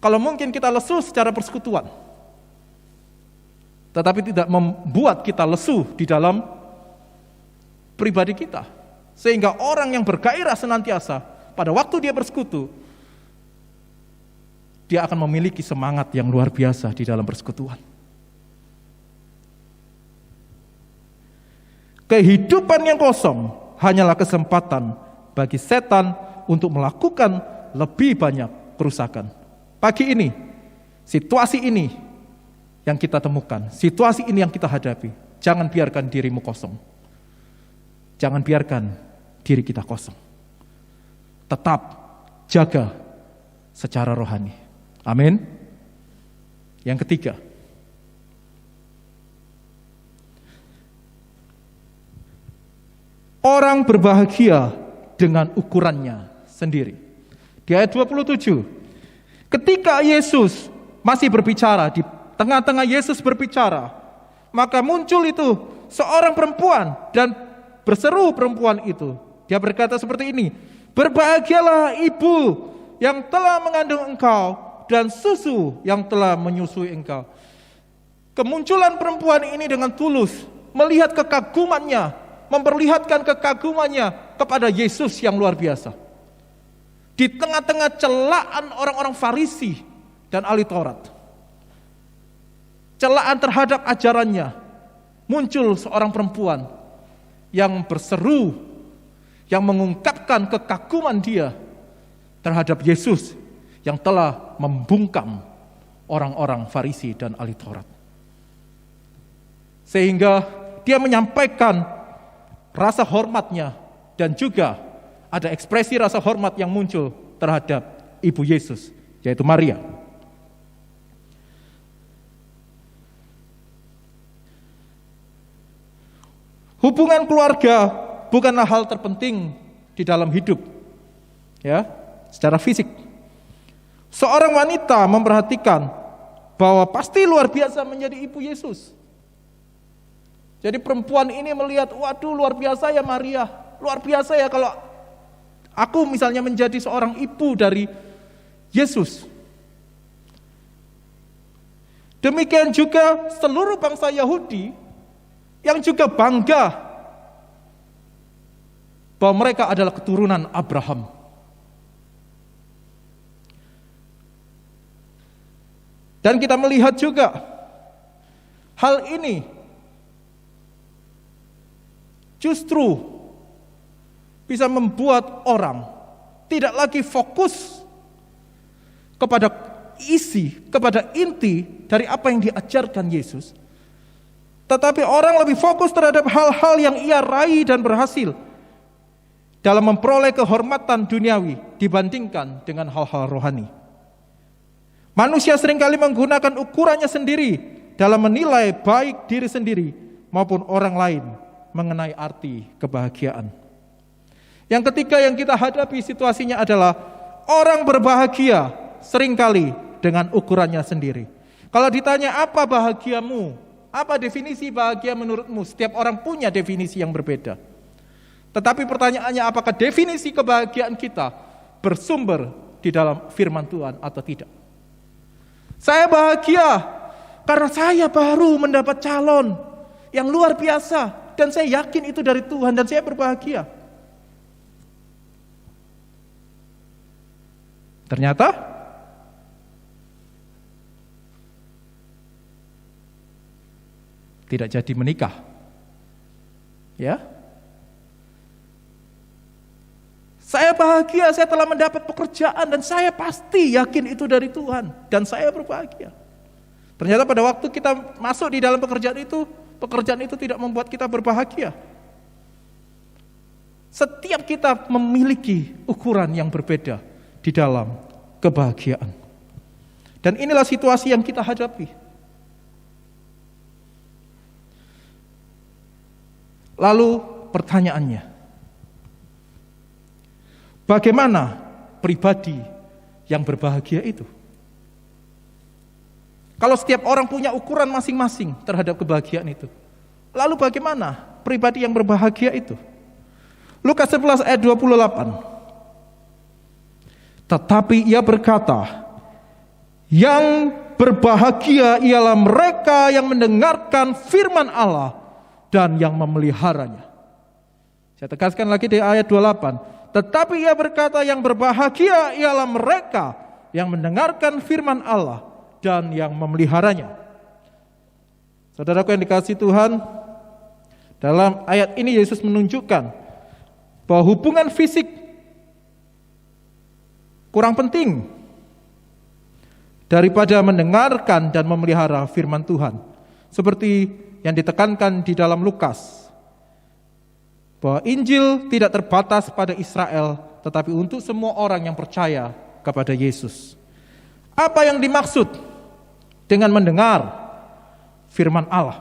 Kalau mungkin kita lesu secara persekutuan, tetapi tidak membuat kita lesu di dalam pribadi kita. Sehingga orang yang bergairah senantiasa, pada waktu dia bersekutu, dia akan memiliki semangat yang luar biasa di dalam persekutuan. Kehidupan yang kosong hanyalah kesempatan bagi setan untuk melakukan lebih banyak kerusakan. Pagi ini, situasi ini yang kita temukan, situasi ini yang kita hadapi. Jangan biarkan dirimu kosong. Jangan biarkan diri kita kosong. Tetap jaga secara rohani. Amin. Yang ketiga, orang berbahagia dengan ukurannya sendiri. Di ayat 27, ketika Yesus masih berbicara, di tengah-tengah Yesus berbicara, maka muncul itu seorang perempuan dan berseru perempuan itu. Dia berkata seperti ini, berbahagialah ibu yang telah mengandung engkau dan susu yang telah menyusui engkau. Kemunculan perempuan ini dengan tulus, melihat kekagumannya, memperlihatkan kekagumannya kepada Yesus yang luar biasa. Di tengah-tengah celaan orang-orang Farisi dan ahli Taurat, celaan terhadap ajarannya, muncul seorang perempuan yang berseru, yang mengungkapkan kekaguman dia terhadap Yesus yang telah membungkam orang-orang Farisi dan ahli Taurat. Sehingga dia menyampaikan rasa hormatnya, dan juga ada ekspresi rasa hormat yang muncul terhadap ibu Yesus, yaitu Maria. Hubungan keluarga bukanlah hal terpenting di dalam hidup, ya, secara fisik. Seorang wanita memperhatikan bahwa pasti luar biasa menjadi ibu Yesus. Jadi perempuan ini melihat, waduh luar biasa ya Maria, luar biasa ya kalau aku misalnya menjadi seorang ibu dari Yesus. Demikian juga seluruh bangsa Yahudi yang juga bangga bahwa mereka adalah keturunan Abraham. Dan kita melihat juga hal ini justru bisa membuat orang tidak lagi fokus kepada isi, kepada inti dari apa yang diajarkan Yesus. Tetapi orang lebih fokus terhadap hal-hal yang ia raih dan berhasil dalam memperoleh kehormatan duniawi dibandingkan dengan hal-hal rohani. Manusia seringkali menggunakan ukurannya sendiri dalam menilai baik diri sendiri maupun orang lain mengenai arti kebahagiaan. Yang ketiga yang kita hadapi situasinya adalah orang berbahagia seringkali dengan ukurannya sendiri. Kalau ditanya apa bahagiamu, apa definisi bahagia menurutmu? Setiap orang punya definisi yang berbeda. Tetapi pertanyaannya, apakah definisi kebahagiaan kita bersumber di dalam firman Tuhan atau tidak? Saya bahagia karena saya baru mendapat calon yang luar biasa dan saya yakin itu dari Tuhan dan saya berbahagia. Ternyata tidak jadi menikah. Ya. Saya bahagia, saya telah mendapat pekerjaan dan saya pasti yakin itu dari Tuhan dan saya berbahagia. Ternyata pada waktu kita masuk di dalam pekerjaan itu tidak membuat kita berbahagia. Setiap kita memiliki ukuran yang berbeda di dalam kebahagiaan. Dan inilah situasi yang kita hadapi. Lalu pertanyaannya, bagaimana pribadi yang berbahagia itu? Kalau setiap orang punya ukuran masing-masing terhadap kebahagiaan itu, lalu bagaimana pribadi yang berbahagia itu? Lukas 11 ayat 28. Tetapi ia berkata, yang berbahagia ialah mereka yang mendengarkan firman Allah dan yang memeliharanya. Saya tegaskan lagi di ayat 28. Tetapi ia berkata, yang berbahagia ialah mereka yang mendengarkan firman Allah dan yang memeliharanya. Saudaraku yang dikasihi Tuhan, dalam ayat ini Yesus menunjukkan bahwa hubungan fisik kurang penting daripada mendengarkan dan memelihara firman Tuhan. Seperti yang ditekankan di dalam Lukas, bahwa Injil tidak terbatas pada Israel, tetapi untuk semua orang yang percaya kepada Yesus. Apa yang dimaksud dengan mendengar firman Allah?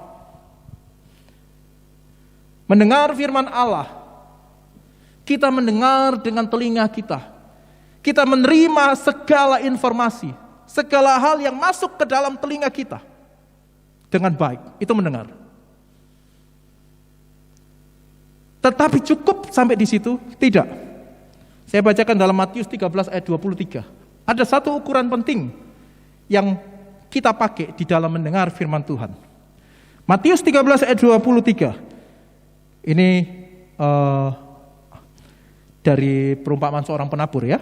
Mendengar firman Allah, kita mendengar dengan telinga kita. Kita menerima segala informasi, segala hal yang masuk ke dalam telinga kita dengan baik, itu mendengar. Tetapi cukup sampai di situ? Tidak. Saya bacakan dalam Matius 13 ayat 23. Ada satu ukuran penting yang kita pakai di dalam mendengar firman Tuhan. Matius 13 ayat 23. Ini dari perumpamaan seorang penabur ya.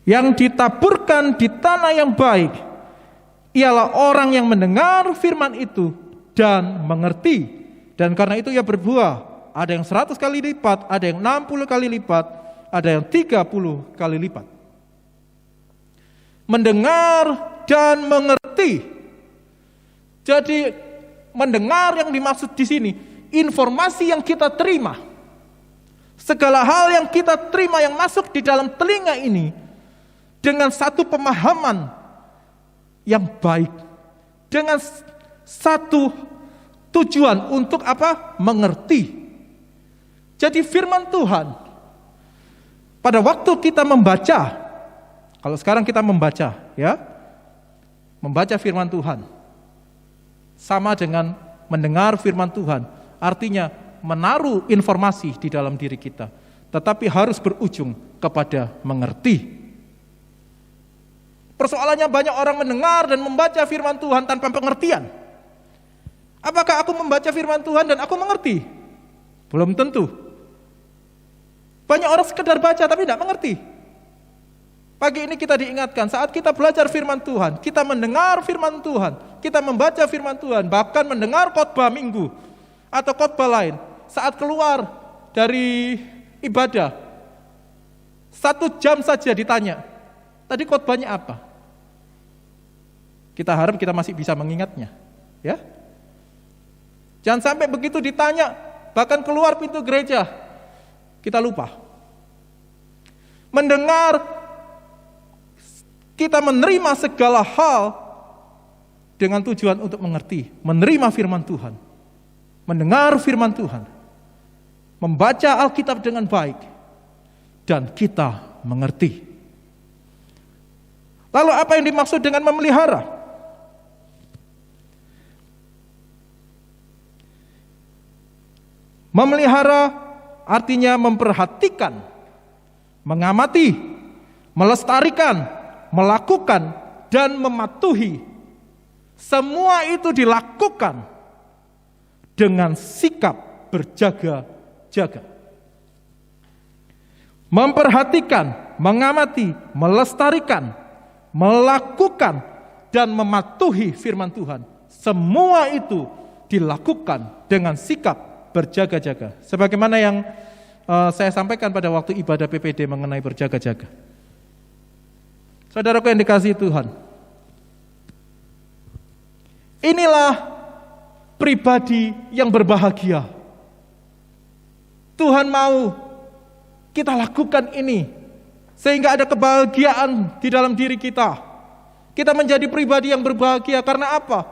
Yang ditaburkan di tanah yang baik ialah orang yang mendengar firman itu dan mengerti. Dan karena itu ia berbuah. Ada yang 100 kali lipat, ada yang 60 kali lipat, ada yang 30 kali lipat. Mendengar dan mengerti. Jadi mendengar yang dimaksud di sini, informasi yang kita terima. Segala hal yang kita terima yang masuk di dalam telinga ini dengan satu pemahaman yang baik, dengan satu tujuan untuk apa? Mengerti. Jadi firman Tuhan, pada waktu kita membaca, kalau sekarang kita membaca, ya, membaca firman Tuhan, sama dengan mendengar firman Tuhan, artinya menaruh informasi di dalam diri kita, tetapi harus berujung kepada mengerti. Persoalannya banyak orang mendengar dan membaca firman Tuhan tanpa pengertian. Apakah aku membaca firman Tuhan dan aku mengerti? Belum tentu. Banyak orang sekedar baca tapi tidak mengerti. Pagi ini kita diingatkan, saat kita belajar firman Tuhan, kita mendengar firman Tuhan, kita membaca firman Tuhan, bahkan mendengar khotbah minggu atau khotbah lain, saat keluar dari ibadah, 1 jam saja ditanya, tadi khotbahnya apa? Kita harap kita masih bisa mengingatnya, ya. Jangan sampai begitu ditanya, bahkan keluar pintu gereja, kita lupa. Mendengar, kita menerima segala hal dengan tujuan untuk mengerti, menerima firman Tuhan, mendengar firman Tuhan, membaca Alkitab dengan baik, dan kita mengerti. Lalu apa yang dimaksud dengan memelihara? Memelihara artinya memperhatikan, mengamati, melestarikan, melakukan, dan mematuhi. Semua itu dilakukan dengan sikap berjaga-jaga. Memperhatikan, mengamati, melestarikan, melakukan, dan mematuhi firman Tuhan. Semua itu dilakukan dengan sikap berjaga-jaga. Sebagaimana yang saya sampaikan pada waktu ibadah PPD mengenai berjaga-jaga. Saudaraku yang dikasihi Tuhan, inilah pribadi yang berbahagia. Tuhan mau kita lakukan ini sehingga ada kebahagiaan di dalam diri kita. Kita menjadi pribadi yang berbahagia karena apa?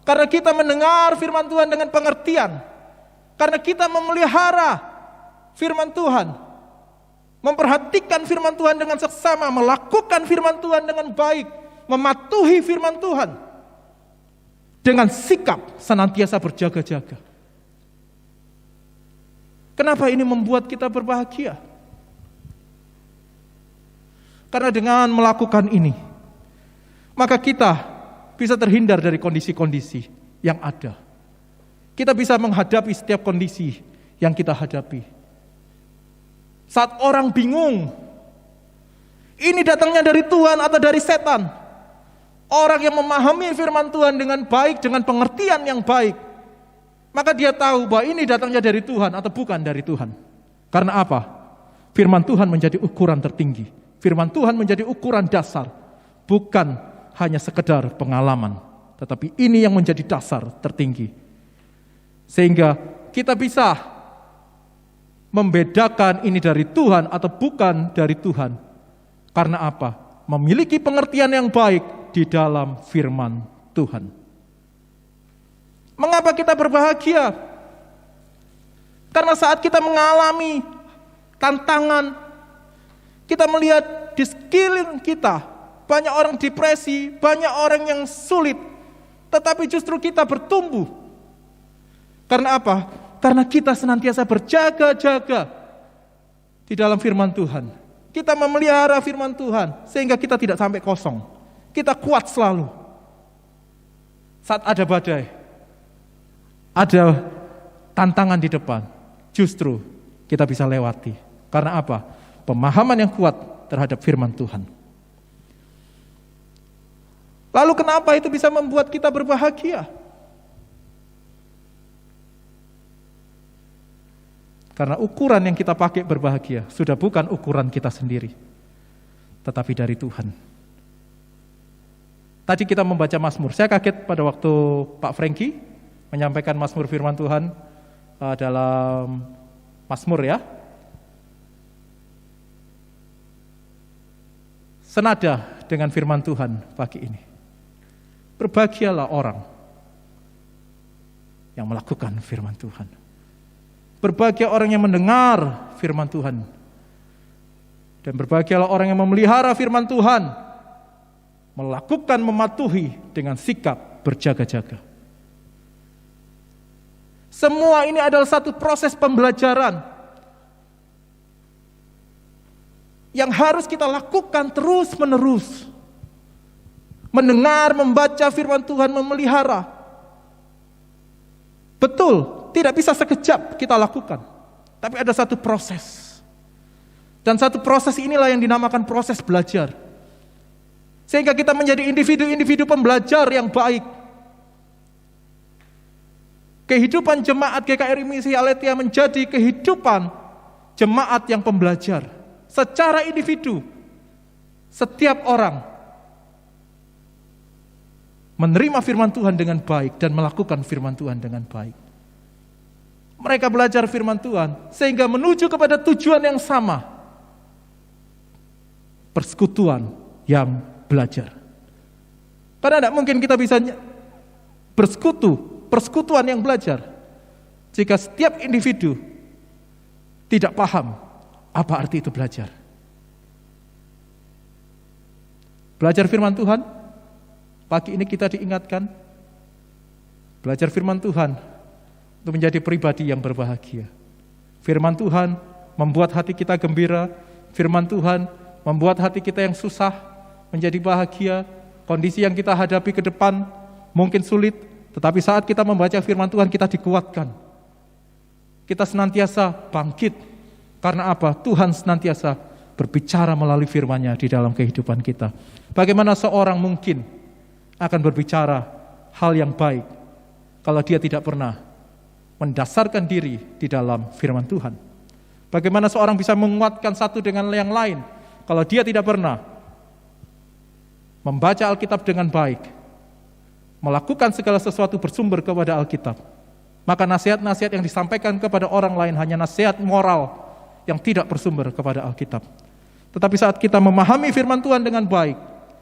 Karena kita mendengar firman Tuhan dengan pengertian. Karena kita memelihara firman Tuhan, memperhatikan firman Tuhan dengan seksama, melakukan firman Tuhan dengan baik, mematuhi firman Tuhan dengan sikap senantiasa berjaga-jaga. Kenapa ini membuat kita berbahagia? Karena dengan melakukan ini, maka kita bisa terhindar dari kondisi-kondisi yang ada. Kita bisa menghadapi setiap kondisi yang kita hadapi. Saat orang bingung, ini datangnya dari Tuhan atau dari setan. Orang yang memahami firman Tuhan dengan baik, dengan pengertian yang baik, maka dia tahu bahwa ini datangnya dari Tuhan atau bukan dari Tuhan. Karena apa? Firman Tuhan menjadi ukuran tertinggi. Firman Tuhan menjadi ukuran dasar, bukan hanya sekedar pengalaman, tetapi ini yang menjadi dasar tertinggi. Sehingga kita bisa membedakan ini dari Tuhan atau bukan dari Tuhan. Karena apa? Memiliki pengertian yang baik di dalam firman Tuhan. Mengapa kita berbahagia? Karena saat kita mengalami tantangan, kita melihat di sekeliling kita banyak orang depresi, banyak orang yang sulit, tetapi justru kita bertumbuh. Karena apa? Karena kita senantiasa berjaga-jaga di dalam firman Tuhan. Kita memelihara firman Tuhan sehingga kita tidak sampai kosong. Kita kuat selalu. Saat ada badai, ada tantangan di depan, justru kita bisa lewati. Karena apa? Pemahaman yang kuat terhadap firman Tuhan. Lalu kenapa itu bisa membuat kita berbahagia? Karena ukuran yang kita pakai berbahagia sudah bukan ukuran kita sendiri, tetapi dari Tuhan. Tadi kita membaca Mazmur. Saya kaget pada waktu Pak Franky menyampaikan Mazmur firman Tuhan dalam Mazmur ya. Senada dengan firman Tuhan pagi ini. Berbahagialah orang yang melakukan firman Tuhan. Berbahagia orang yang mendengar firman Tuhan. Dan berbahagialah orang yang memelihara firman Tuhan. Melakukan, mematuhi dengan sikap berjaga-jaga. Semua ini adalah satu proses pembelajaran yang harus kita lakukan terus-menerus. Mendengar, membaca firman Tuhan, memelihara. Betul, tidak bisa sekejap kita lakukan. Tapi ada satu proses. Dan satu proses inilah yang dinamakan proses belajar. Sehingga kita menjadi individu-individu pembelajar yang baik. Kehidupan jemaat GKRI Misi Aletheia menjadi kehidupan jemaat yang pembelajar. Secara individu, setiap orang menerima firman Tuhan dengan baik dan melakukan firman Tuhan dengan baik. Mereka belajar firman Tuhan sehingga menuju kepada tujuan yang sama. Persekutuan yang belajar. Karena tidak mungkin kita bisa persekutuan yang belajar jika setiap individu tidak paham apa arti itu belajar. Belajar firman Tuhan, pagi ini kita diingatkan, belajar firman Tuhan untuk menjadi pribadi yang berbahagia. Firman Tuhan membuat hati kita gembira, firman Tuhan membuat hati kita yang susah menjadi bahagia. Kondisi yang kita hadapi ke depan mungkin sulit, tetapi saat kita membaca firman Tuhan kita dikuatkan. Kita senantiasa bangkit. Karena apa? Tuhan senantiasa berbicara melalui firman-Nya di dalam kehidupan kita. Bagaimana seorang mungkin akan berbicara hal yang baik kalau dia tidak pernah mendasarkan diri di dalam firman Tuhan? Bagaimana seorang bisa menguatkan satu dengan yang lain kalau dia tidak pernah membaca Alkitab dengan baik, melakukan segala sesuatu bersumber kepada Alkitab? Maka nasihat-nasihat yang disampaikan kepada orang lain hanya nasihat moral yang tidak bersumber kepada Alkitab. Tetapi saat kita memahami firman Tuhan dengan baik,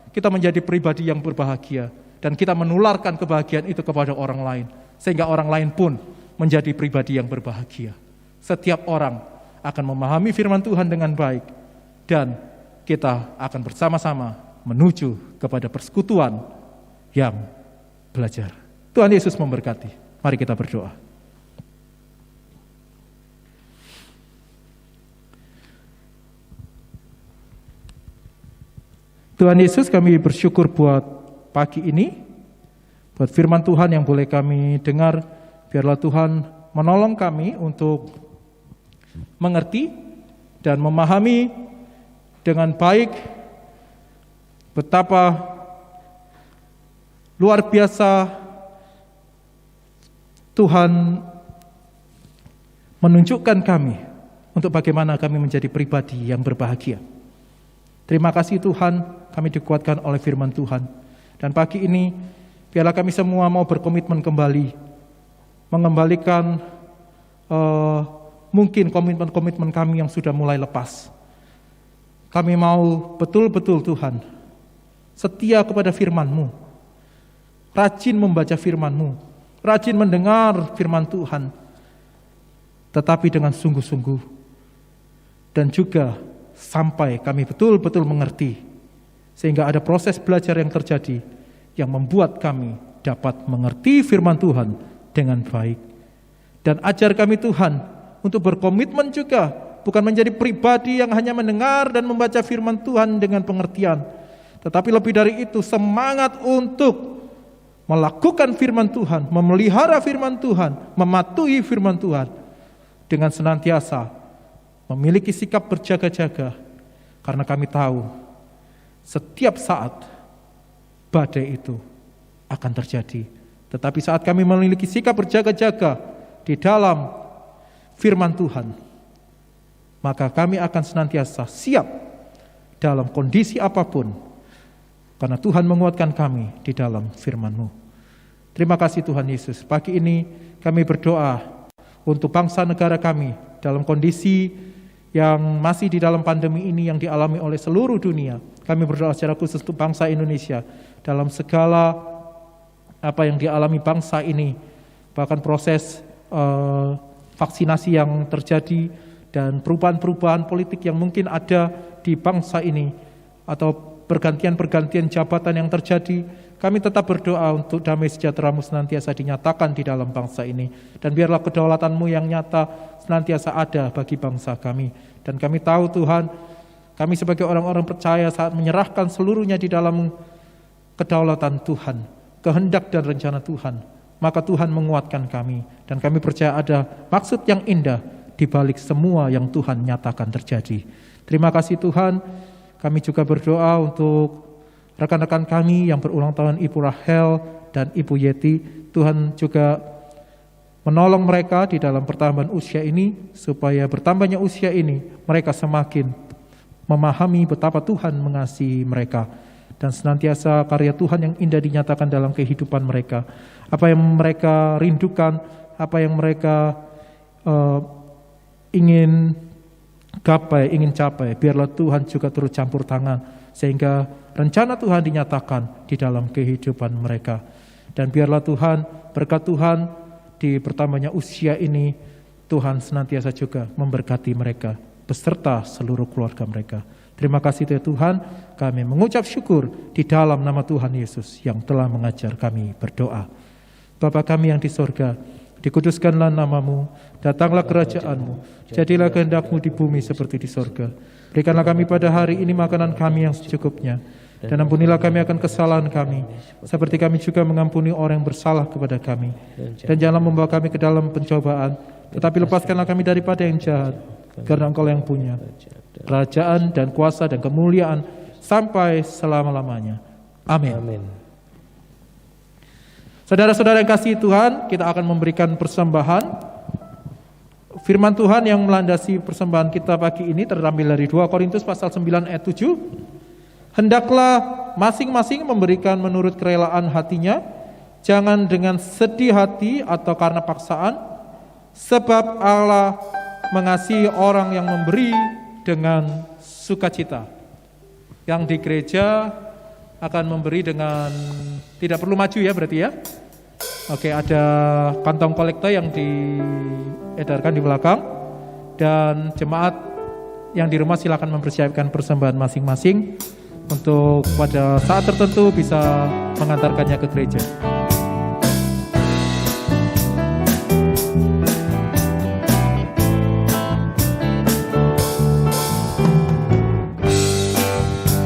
kita menjadi pribadi yang berbahagia, dan kita menularkan kebahagiaan itu kepada orang lain, sehingga orang lain pun menjadi pribadi yang berbahagia. Setiap orang akan memahami firman Tuhan dengan baik, dan kita akan bersama-sama menuju kepada persekutuan yang belajar. Tuhan Yesus memberkati. Mari kita berdoa. Tuhan Yesus, kami bersyukur buat pagi ini, buat firman Tuhan yang boleh kami dengar. Biarlah Tuhan menolong kami untuk mengerti dan memahami dengan baik betapa luar biasa Tuhan menunjukkan kami untuk bagaimana kami menjadi pribadi yang berbahagia. Terima kasih Tuhan, kami dikuatkan oleh firman Tuhan. Dan pagi ini, biarlah kami semua mau berkomitmen kembali, mengembalikan mungkin komitmen-komitmen kami yang sudah mulai lepas. Kami mau betul-betul Tuhan, setia kepada firman-Mu, rajin membaca firman-Mu, rajin mendengar firman Tuhan, tetapi dengan sungguh-sungguh, dan juga sampai kami betul-betul mengerti, sehingga ada proses belajar yang terjadi, yang membuat kami dapat mengerti firman Tuhan dengan baik. Dan ajar kami Tuhan, untuk berkomitmen juga, bukan menjadi pribadi yang hanya mendengar dan membaca firman Tuhan dengan pengertian, tetapi lebih dari itu, semangat untuk melakukan firman Tuhan, memelihara firman Tuhan, mematuhi firman Tuhan, dengan senantiasa memiliki sikap berjaga-jaga, karena kami tahu setiap saat badai itu akan terjadi. Tetapi saat kami memiliki sikap berjaga-jaga di dalam firman Tuhan, maka kami akan senantiasa siap dalam kondisi apapun, karena Tuhan menguatkan kami di dalam firman-Mu. Terima kasih Tuhan Yesus. Pagi ini kami berdoa untuk bangsa negara kami dalam kondisi yang masih di dalam pandemi ini yang dialami oleh seluruh dunia. Kami berdoa secara khusus untuk bangsa Indonesia dalam segala apa yang dialami bangsa ini, bahkan proses vaksinasi yang terjadi dan perubahan-perubahan politik yang mungkin ada di bangsa ini, atau pergantian-pergantian jabatan yang terjadi. Kami tetap berdoa untuk damai sejahtera-Mu senantiasa dinyatakan di dalam bangsa ini, dan biarlah kedaulatan-Mu yang nyata senantiasa ada bagi bangsa kami. Dan kami tahu Tuhan, kami sebagai orang-orang percaya saat menyerahkan seluruhnya di dalam kedaulatan Tuhan, kehendak dan rencana Tuhan, maka Tuhan menguatkan kami, dan kami percaya ada maksud yang indah di balik semua yang Tuhan nyatakan terjadi. Terima kasih Tuhan. Kami juga berdoa untuk rekan-rekan kami yang berulang tahun, Ibu Rahel dan Ibu Yeti. Tuhan juga menolong mereka di dalam pertambahan usia ini, supaya bertambahnya usia ini mereka semakin memahami betapa Tuhan mengasihi mereka, dan senantiasa karya Tuhan yang indah dinyatakan dalam kehidupan mereka. Apa yang mereka rindukan, apa yang mereka ingin gapai, ingin capai, biarlah Tuhan juga turut campur tangan, sehingga rencana Tuhan dinyatakan di dalam kehidupan mereka. Dan biarlah Tuhan, berkat Tuhan di bertambahnya usia ini, Tuhan senantiasa juga memberkati mereka beserta seluruh keluarga mereka. Terima kasih ya Tuhan, kami mengucap syukur di dalam nama Tuhan Yesus yang telah mengajar kami berdoa. Bapa kami yang di sorga, dikuduskanlah namamu, datanglah kerajaanmu, jadilah kehendak-Mu di bumi seperti di sorga. Berikanlah kami pada hari ini makanan kami yang secukupnya, dan ampunilah kami akan kesalahan kami, seperti kami juga mengampuni orang yang bersalah kepada kami. Dan janganlah membawa kami ke dalam pencobaan, tetapi lepaskanlah kami daripada yang jahat, karena Engkau yang punya kerajaan dan kuasa dan kemuliaan sampai selama-lamanya. Amin. Amin. Saudara-saudara yang kasih Tuhan, kita akan memberikan persembahan. Firman Tuhan yang melandasi persembahan kita pagi ini terambil dari 2 Korintus pasal 9 ayat 7. Hendaklah masing-masing memberikan menurut kerelaan hatinya, jangan dengan sedih hati atau karena paksaan, sebab Allah mengasihi orang yang memberi dengan sukacita. Yang di gereja akan memberi dengan tidak perlu maju ya berarti ya. Oke, ada kantong kolektor yang diedarkan di belakang, dan jemaat yang di rumah silakan mempersiapkan persembahan masing-masing untuk pada saat tertentu bisa mengantarkannya ke gereja.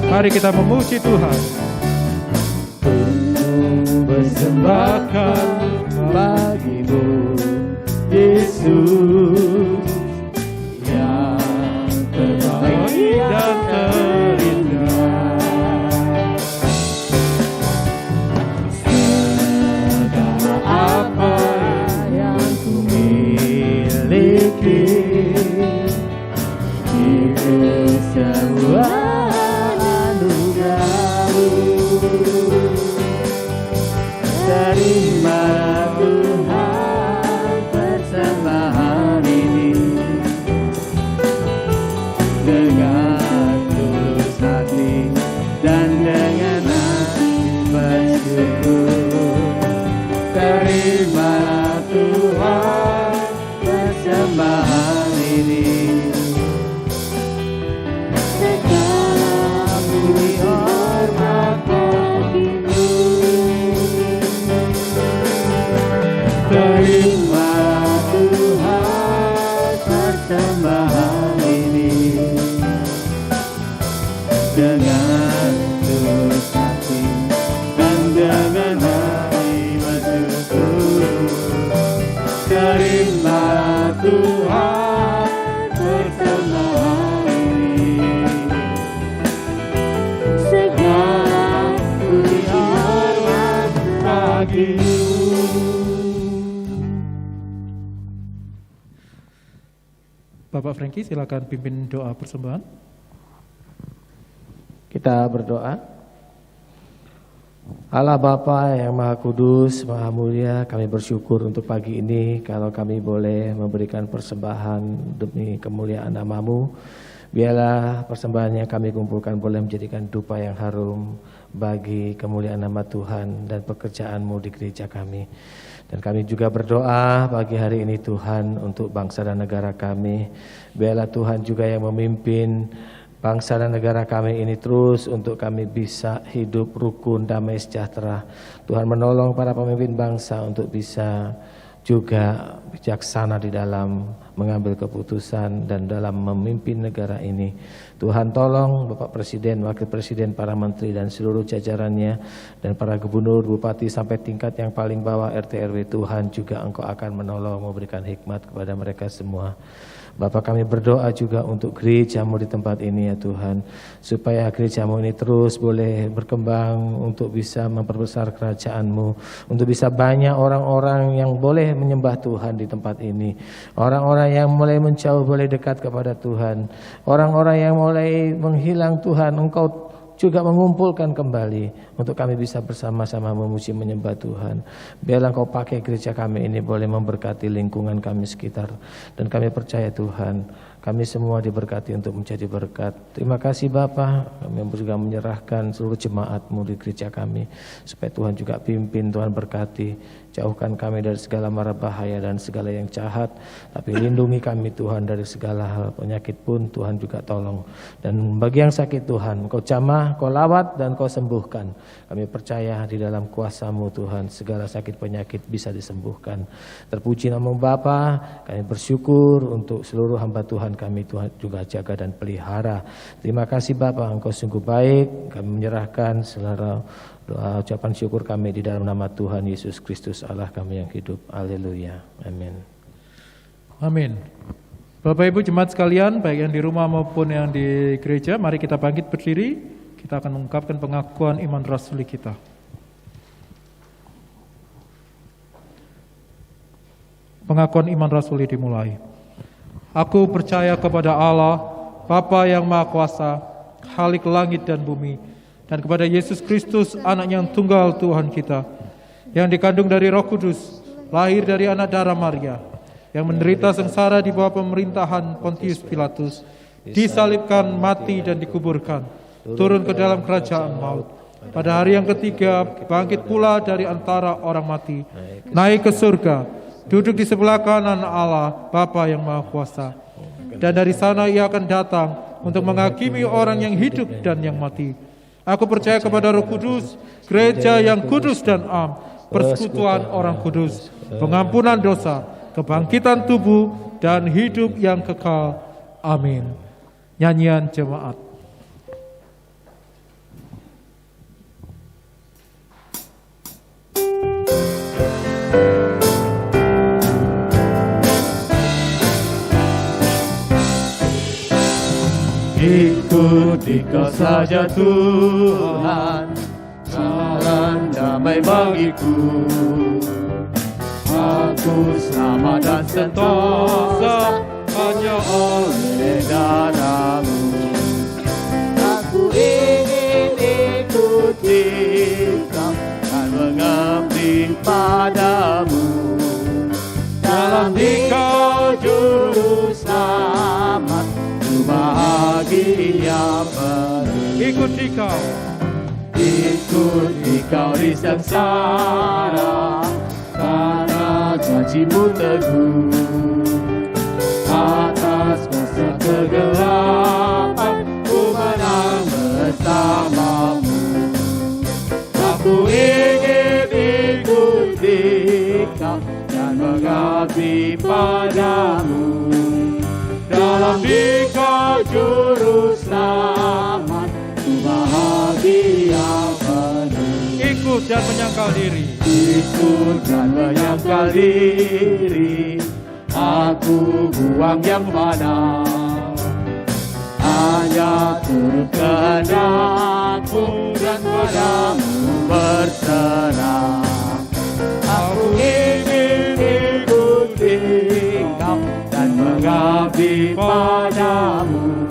Mari kita memuji Tuhan. Persembahkan bagimu, Yesus, yang terbaik dan terindah. Segala apa yang ku miliki, itu semua anugerah-Mu. Terima Tuhan persembahan ini dengan tulus hati dan dengan hati bersyukur. Terima Tuhan persembahan ini, segala puji hormat bagimu. Terima Tuhan persembahan ini dengan tulus hati dan dengan hati bersyukur. Terima Tuhan persembahan ini, segala puji hormat bagimu. Bapak Frankie silakan pimpin doa persembahan. Kita berdoa. Allah Bapa yang Maha Kudus, Maha Mulia, kami bersyukur untuk pagi ini kalau kami boleh memberikan persembahan demi kemuliaan nama-Mu. Biarlah persembahan yang kami kumpulkan boleh menjadikan dupa yang harum bagi kemuliaan nama Tuhan dan pekerjaan-Mu di gereja kami. Dan kami juga berdoa pagi hari ini Tuhan untuk bangsa dan negara kami. Biarlah Tuhan juga yang memimpin bangsa dan negara kami ini terus untuk kami bisa hidup rukun, damai, sejahtera. Tuhan menolong para pemimpin bangsa untuk bisa juga bijaksana di dalam mengambil keputusan dan dalam memimpin negara ini. Tuhan tolong Bapak Presiden, Wakil Presiden, para menteri dan seluruh jajarannya dan para gubernur, bupati sampai tingkat yang paling bawah RT RW. Tuhan juga Engkau akan menolong, memberikan hikmat kepada mereka semua. Bapak, kami berdoa juga untuk gereja-Mu di tempat ini ya Tuhan, supaya gereja-Mu ini terus boleh berkembang untuk bisa memperbesar kerajaan-Mu, untuk bisa banyak orang-orang yang boleh menyembah Tuhan di tempat ini, orang-orang yang mulai menjauh boleh dekat kepada Tuhan, orang-orang yang mulai menghilang Tuhan, Engkau juga mengumpulkan kembali untuk kami bisa bersama-sama memuji menyembah Tuhan. Biarlah Engkau pakai gereja kami ini boleh memberkati lingkungan kami sekitar. Dan kami percaya Tuhan, Kami semua diberkati untuk menjadi berkat. Terima kasih Bapa, kami juga menyerahkan seluruh jemaat-Mu di gereja kami, supaya Tuhan juga pimpin, Tuhan berkati. Jauhkan kami dari segala mara bahaya dan segala yang jahat, tapi lindungi kami Tuhan dari segala hal penyakit pun Tuhan juga tolong. Dan bagi yang sakit Tuhan, Kau jamah, Kau lawat dan Kau sembuhkan. Kami percaya di dalam kuasa-Mu Tuhan, segala sakit penyakit bisa disembuhkan. Terpuji nama Bapa, kami bersyukur untuk seluruh hamba Tuhan kami, Tuhan juga jaga dan pelihara. Terima kasih Bapa, Engkau sungguh baik. Kami menyerahkan seluruh doa ucapan syukur kami di dalam nama Tuhan Yesus Kristus Allah kami yang hidup. Haleluya. Amin. Amin. Bapak Ibu jemaat sekalian, baik yang di rumah maupun yang di gereja, mari kita bangkit berdiri. Kita akan mengungkapkan pengakuan iman rasuli kita. Pengakuan iman rasuli dimulai. Aku percaya kepada Allah, Bapa yang Maha Kuasa, Khalik langit dan bumi, dan kepada Yesus Kristus, anak yang tunggal Tuhan kita, yang dikandung dari Roh Kudus, lahir dari anak darah Maria, yang menderita sengsara di bawah pemerintahan Pontius Pilatus, disalibkan, mati dan dikuburkan, turun ke dalam kerajaan maut. Pada hari yang ketiga, bangkit pula dari antara orang mati, naik ke surga, duduk di sebelah kanan Allah, Bapa yang Maha Kuasa. Dan dari sana Ia akan datang untuk menghakimi orang yang hidup dan yang mati. Aku percaya kepada Roh Kudus, gereja yang kudus dan am, persekutuan orang kudus, pengampunan dosa, kebangkitan tubuh, dan hidup yang kekal. Amin. Nyanyian jemaat. Ikuti Kau saja Tuhan, jalan damai bagiku. Aku selamat dan sentosa hanya oleh darah-Mu. Aku ingin ikuti Kau dan mengabdi padamu. Dalam Dikau juru selamat, bahagia penuh. Ikuti Kau, ikuti Kau di sengsara, karena janji-Mu teguh. Atas masa kegelapan, ku menang bersama-Mu. Aku ingin ikuti Kau dan mengabdi padamu. Dalam Dikau juru selamat, ku bahagia penuh. ikut dan menyangkal diri. Ikut dan menyangkal diri, aku buang yang mana. Hanya turut kehendak-Mu dan padamu berserah. Aku ingin ikuti Kau dan mengabdi padamu.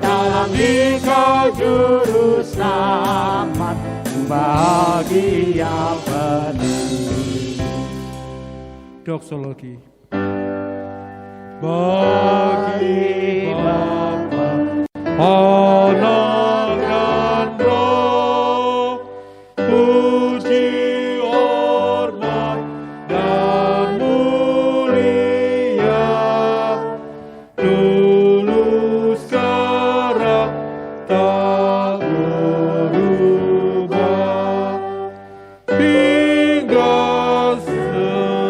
Dalam Dikau juru selamat, ku bahagia penuh. Doksologi. Bagi Bapa, Anak dan Roh, puji, hormat, dan mulia, dulu sekarang tak berubah, hingga selama-lamanya.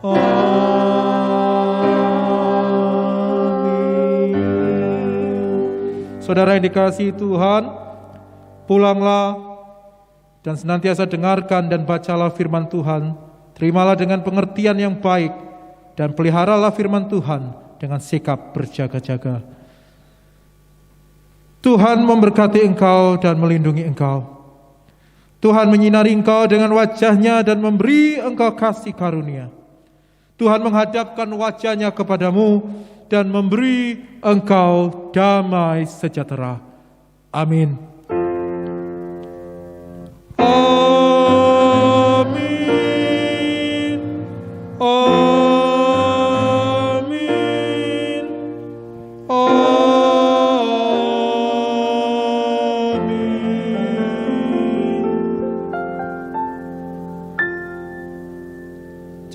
Amin. Saudara yang dikasihi Tuhan, pulanglah dan senantiasa dengarkan dan bacalah firman Tuhan. Terimalah dengan pengertian yang baik dan peliharalah firman Tuhan dengan sikap berjaga-jaga. Tuhan memberkati engkau dan melindungi engkau. Tuhan menyinari engkau dengan wajah-Nya dan memberi engkau kasih karunia. Tuhan menghadapkan wajah-Nya kepadamu dan memberi engkau damai sejahtera. Amin. Amin.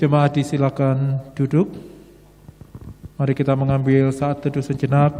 Jemaat disilakan duduk. Mari kita mengambil saat teduh sejenak